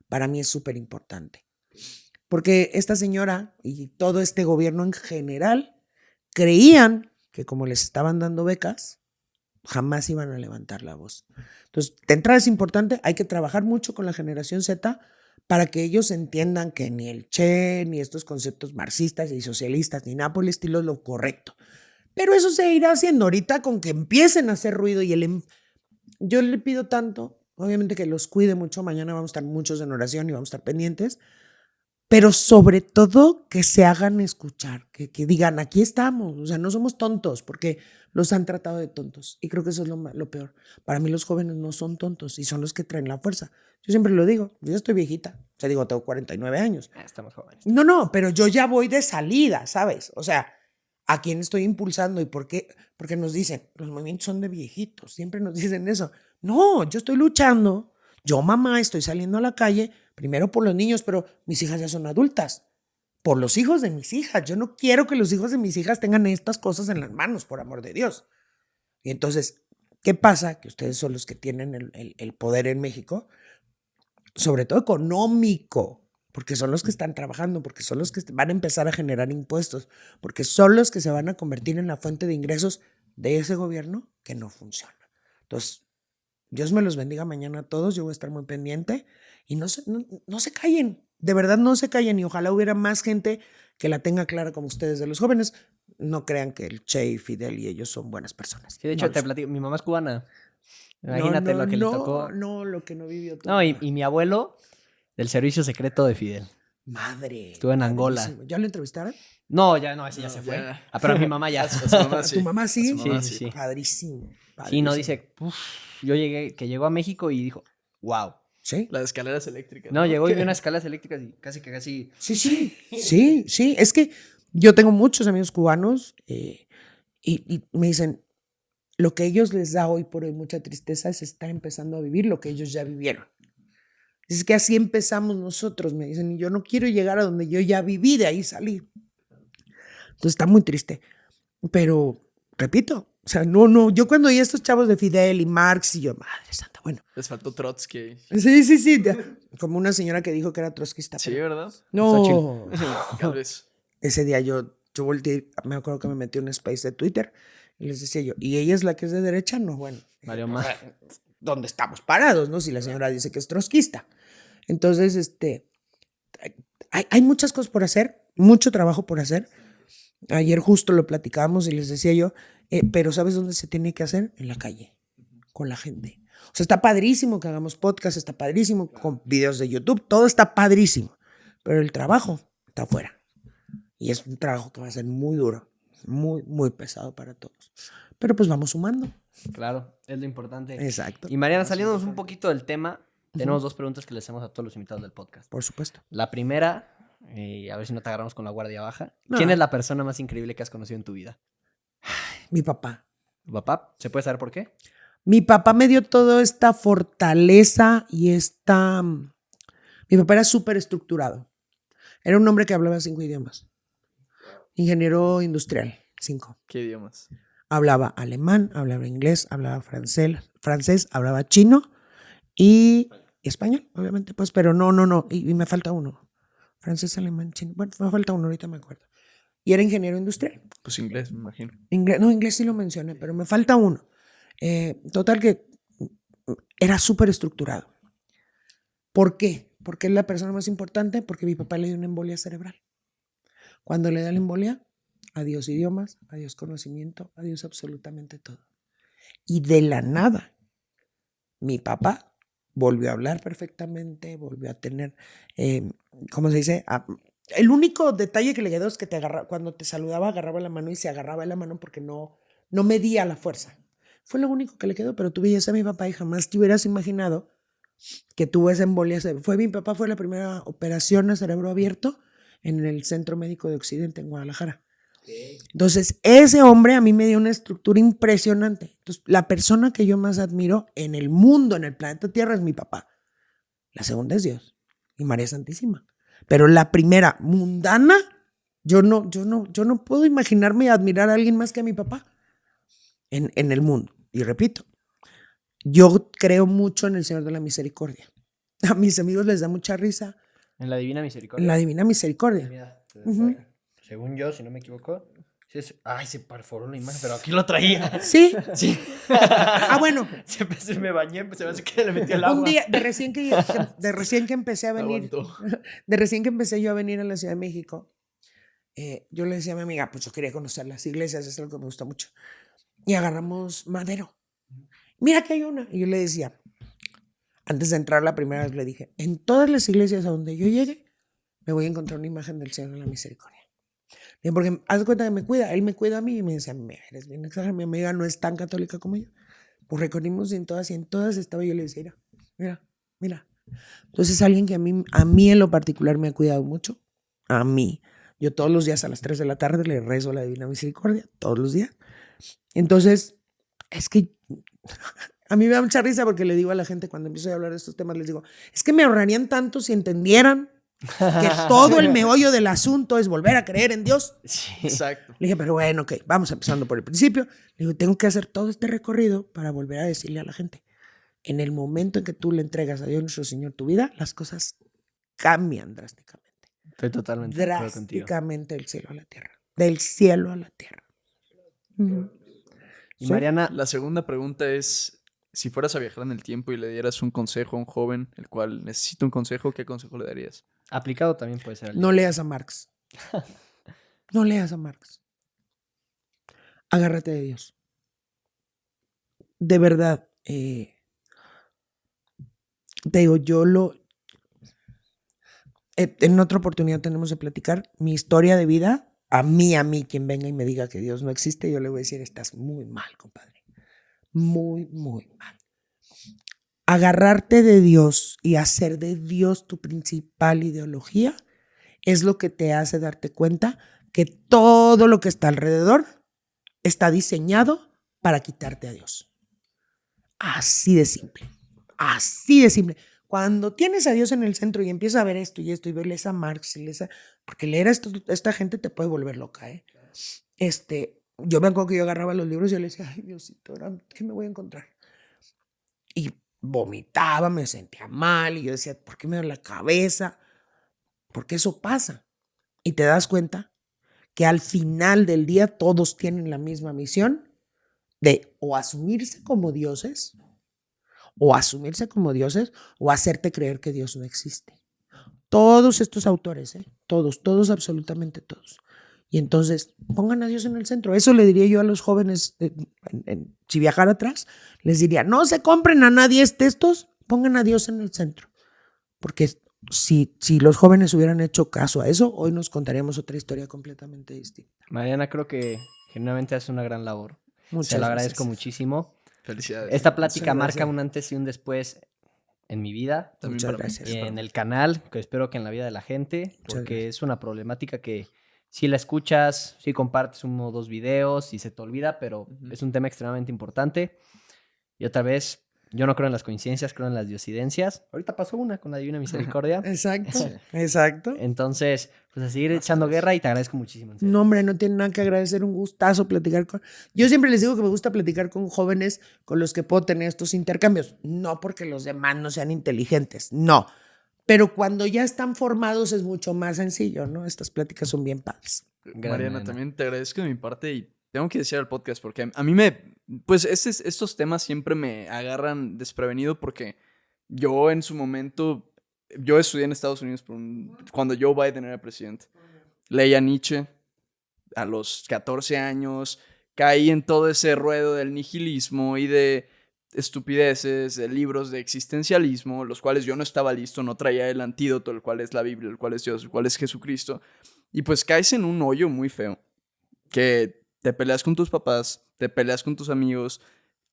para mí es súper importante. Porque esta señora y todo este gobierno en general creían que como les estaban dando becas, jamás iban a levantar la voz. Entonces, de entrada es importante, hay que trabajar mucho con la generación Z para que ellos entiendan que ni el Che, ni estos conceptos marxistas y socialistas, ni nada por el estilo es lo correcto. Pero eso se irá haciendo ahorita con que empiecen a hacer ruido y yo le pido tanto, obviamente que los cuide mucho, mañana vamos a estar muchos en oración y vamos a estar pendientes, pero sobre todo que se hagan escuchar, que digan, aquí estamos, o sea, no somos tontos, porque los han tratado de tontos, y creo que eso es lo peor. Para mí los jóvenes no son tontos, y son los que traen la fuerza. Yo siempre lo digo, yo ya estoy viejita, o sea, tengo 49 años. Estamos jóvenes. No, pero yo ya voy de salida, ¿sabes? O sea, ¿a quién estoy impulsando y por qué? Porque nos dicen, los movimientos son de viejitos, siempre nos dicen eso. No, yo estoy luchando, yo mamá estoy saliendo a la calle, primero por los niños, pero mis hijas ya son adultas, por los hijos de mis hijas. Yo no quiero que los hijos de mis hijas tengan estas cosas en las manos, por amor de Dios. Y entonces, ¿qué pasa? Que ustedes son los que tienen el poder en México, sobre todo económico, porque son los que están trabajando, porque son los que van a empezar a generar impuestos, porque son los que se van a convertir en la fuente de ingresos de ese gobierno que no funciona. Entonces, Dios me los bendiga mañana a todos, yo voy a estar muy pendiente y no se callen, de verdad no se callen, y ojalá hubiera más gente que la tenga clara como ustedes de los jóvenes. No crean que el Che y Fidel y ellos son buenas personas. Sí, de hecho, No te lo platico, mi mamá es cubana. son. Imagínate lo que le tocó. No, lo que no vivió. No, y mi abuelo del servicio secreto de Fidel. Madre. Estuvo en Angola. padrísimo. ¿Ya lo entrevistaron? No, ese ya se fue. ya. Pero mi mamá ya. A su mamá ¿A sí. tu mamá sí? A su mamá Sí, sí. Padrísimo. Sí, no, padrísimo. dice, llegó a México y dijo, wow. ¿Sí? Las escaleras eléctricas. No, llegó y vio unas escaleras eléctricas y casi. Sí. Es que yo tengo muchos amigos cubanos y me dicen, lo que ellos les da hoy por hoy mucha tristeza es estar empezando a vivir lo que ellos ya vivieron. Es que así empezamos nosotros, me dicen, y yo no quiero llegar a donde yo ya viví, de ahí salí. Entonces está muy triste. Pero, repito, o sea, yo cuando oí a estos chavos de Fidel y Marx, y yo, madre santa, bueno. Les faltó Trotsky. Sí. Como una señora que dijo que era trotskista. Sí, pero- ¿verdad? No. Tal vez. Ese día yo volteé, me acuerdo que me metí en un space de Twitter y les decía yo, ¿y ella es la que es de derecha? No, bueno. Valió más. ¿Dónde estamos parados, no? Si la señora dice que es trotskista. Entonces, hay muchas cosas por hacer, mucho trabajo por hacer. Ayer justo lo platicábamos y les decía yo, pero ¿sabes dónde se tiene que hacer? En la calle, con la gente. O sea, está padrísimo que hagamos podcast, está padrísimo con videos de YouTube, todo está padrísimo, pero el trabajo está afuera. Y es un trabajo que va a ser muy duro, muy, muy pesado para todos. Pero pues vamos sumando. Claro, es lo importante. Exacto. Y Mariana, saliéndonos un poquito del tema, tenemos dos preguntas que le hacemos a todos los invitados del podcast. Por supuesto. La primera, a ver si no te agarramos con la guardia baja. No. ¿Quién es la persona más increíble que has conocido en tu vida? Mi papá. ¿Tu papá? ¿Se puede saber por qué? Mi papá me dio toda esta fortaleza y esta... Mi papá era súper estructurado. Era un hombre que hablaba 5 idiomas. Ingeniero industrial, 5. ¿Qué idiomas? Hablaba alemán, hablaba inglés, hablaba francés, hablaba chino y español, obviamente, pues, pero no. Y me falta uno. Francés, alemán, chino. Bueno, me falta uno, ahorita me acuerdo. Y era ingeniero industrial. Pues inglés, me imagino. Inglés sí lo mencioné, pero me falta uno. Total que era súper estructurado. ¿Por qué? Porque es la persona más importante, porque mi papá le dio una embolia cerebral. Cuando le da la embolia, adiós idiomas, adiós conocimiento, adiós absolutamente todo. Y de la nada, mi papá volvió a hablar perfectamente, volvió a tener, ¿cómo se dice? El único detalle que le quedó es que cuando te saludaba agarraba la mano y se agarraba la mano porque no medía la fuerza. Fue lo único que le quedó, pero tú veías a mi papá y jamás te hubieras imaginado que tuvo esa embolia. Mi papá fue la primera operación a cerebro abierto en el Centro Médico de Occidente en Guadalajara. Entonces, ese hombre a mí me dio una estructura impresionante. Entonces, la persona que yo más admiro en el mundo, en el planeta Tierra, es mi papá. La segunda es Dios y María Santísima. Pero la primera, mundana, yo no puedo imaginarme admirar a alguien más que a mi papá en el mundo. Y repito, yo creo mucho en el Señor de la Misericordia. A mis amigos les da mucha risa. En la Divina Misericordia. En la Divina Misericordia. Mira, Ujú. según yo, si no me equivoco. Ay, se perforó la imagen, pero aquí lo traía. Sí. Sí. Bueno. Se me bañé, se me hace que le metí el agua. Un día, de recién que empecé a venir, de recién que empecé yo a venir a la Ciudad de México, yo le decía a mi amiga, pues yo quería conocer las iglesias, es algo que me gusta mucho. Y agarramos Madero. Mira que hay una. Y yo le decía, antes de entrar la primera vez, le dije, en todas las iglesias a donde yo llegue, me voy a encontrar una imagen del Señor de la Misericordia. Y porque haz de cuenta que me cuida, él me cuida a mí y me decía, eres bien exagerada, mi amiga no es tan católica como yo. Pues recorrimos en todas y en todas estaba yo le decía, mira. Entonces alguien que a mí en lo particular me ha cuidado mucho, a mí. Yo todos los días a las 3 de la tarde le rezo a la Divina Misericordia, todos los días. Entonces, es que a mí me da mucha risa porque le digo a la gente cuando empiezo a hablar de estos temas, les digo, es que me ahorrarían tanto si entendieran que todo el meollo del asunto es volver a creer en Dios. Sí. Exacto. Le dije, pero bueno, ok, vamos empezando por el principio. Le digo, tengo que hacer todo este recorrido para volver a decirle a la gente, en el momento en que tú le entregas a Dios nuestro Señor tu vida, las cosas cambian drásticamente. Estoy totalmente de acuerdo contigo. Drásticamente del cielo a la tierra. Del cielo a la tierra. Y ¿Sí? Mariana, La segunda pregunta es, si fueras a viajar en el tiempo y le dieras un consejo a un joven, el cual necesita un consejo, ¿qué consejo le darías? aplicado también puede ser. No leas a Marx. No leas a Marx. Agárrate de Dios. De verdad. Te digo, en otra oportunidad tenemos que platicar mi historia de vida. A mí, quien venga y me diga que Dios no existe, yo le voy a decir, estás muy mal, compadre. Muy, muy mal. Agarrarte de Dios y hacer de Dios tu principal ideología es lo que te hace darte cuenta que todo lo que está alrededor está diseñado para quitarte a Dios. Así de simple. Así de simple. Cuando tienes a Dios en el centro y empiezas a ver esto y lees a Marx, porque leer a esta gente te puede volver loca, ¿eh? Yo me acuerdo que yo agarraba los libros y yo le decía, ay, Diosito, ¿qué me voy a encontrar? Y vomitaba, me sentía mal y yo decía, ¿por qué me duele la cabeza? Porque eso pasa. Y te das cuenta que al final del día todos tienen la misma misión de o asumirse como dioses o hacerte creer que Dios no existe. Todos estos autores, todos, absolutamente todos. Y entonces, pongan a Dios en el centro. Eso le diría yo a los jóvenes, si viajara atrás, les diría, no se compren a nadie textos, pongan a Dios en el centro. Porque si los jóvenes hubieran hecho caso a eso, hoy nos contaríamos otra historia completamente distinta. Mariana, creo que genuinamente hace una gran labor. Muchas Te lo agradezco gracias. muchísimo. Felicidades. Esta plática Muchas marca gracias. un antes y un después en mi vida. También Muchas para mí. gracias. Y en el canal, que espero que en la vida de la gente, Muchas porque gracias. es una problemática que si la escuchas, si compartes uno o dos videos y se te olvida, pero es un tema extremadamente importante. Y otra vez, yo no creo en las coincidencias, creo en las diosidencias. Ahorita pasó una con la Divina Misericordia. Exacto, exacto. Entonces, pues a seguir echando guerra y te agradezco muchísimo. En serio. No, hombre, no tiene nada que agradecer, un gustazo platicar con... Yo siempre les digo que me gusta platicar con jóvenes con los que puedo tener estos intercambios. No porque los demás no sean inteligentes, no. Pero cuando ya están formados es mucho más sencillo, ¿no? Estas pláticas son bien padres. Mariana, también te agradezco de mi parte y tengo que decir al podcast porque a mí me... Pues estos temas siempre me agarran desprevenido porque yo en su momento... Yo estudié en Estados Unidos cuando Joe Biden era presidente. Leí a Nietzsche a los 14 años, caí en todo ese ruedo del nihilismo y de estupideces, de libros de existencialismo, los cuales yo no estaba listo, no traía el antídoto, el cual es la Biblia, el cual es Dios, el cual es Jesucristo. Y pues caes en un hoyo muy feo, que te peleas con tus papás, te peleas con tus amigos,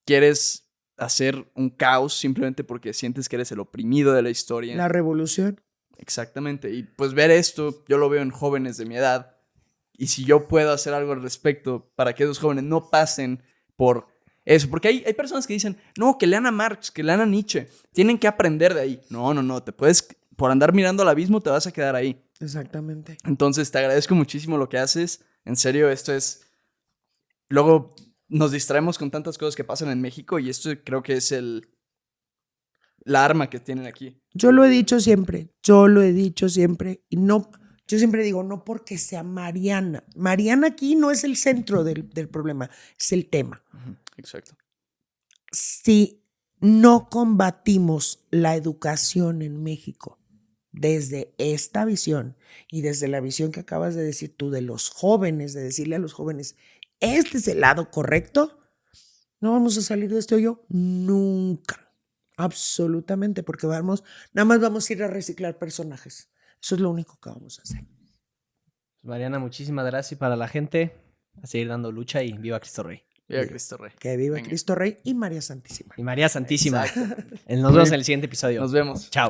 quieres hacer un caos simplemente porque sientes que eres el oprimido de la historia. La revolución. Exactamente. Y pues ver esto, yo lo veo en jóvenes de mi edad. Y si yo puedo hacer algo al respecto para que esos jóvenes no pasen por eso. Porque hay personas que dicen, no, que lean a Marx, que lean a Nietzsche. Tienen que aprender de ahí. No. Te puedes, por andar mirando al abismo, te vas a quedar ahí. Exactamente. Entonces, te agradezco muchísimo lo que haces. En serio, esto es... Luego nos distraemos con tantas cosas que pasan en México y esto creo que es la arma que tienen aquí. Yo lo he dicho siempre, y no, yo siempre digo, no porque sea Mariana. Mariana aquí no es el centro del problema, es el tema. Exacto. Si no combatimos la educación en México desde esta visión y desde la visión que acabas de decir tú de los jóvenes, de decirle a los jóvenes, este es el lado correcto, no vamos a salir de este hoyo nunca. Absolutamente, porque nada más vamos a ir a reciclar personajes. Eso es lo único que vamos a hacer. Mariana, muchísimas gracias. Y para la gente, a seguir dando lucha y viva Cristo Rey. Viva Cristo Rey. Que viva Venga. Cristo Rey y María Santísima. Y María Santísima. Exacto. Nos vemos en el siguiente episodio. Nos vemos. Chao.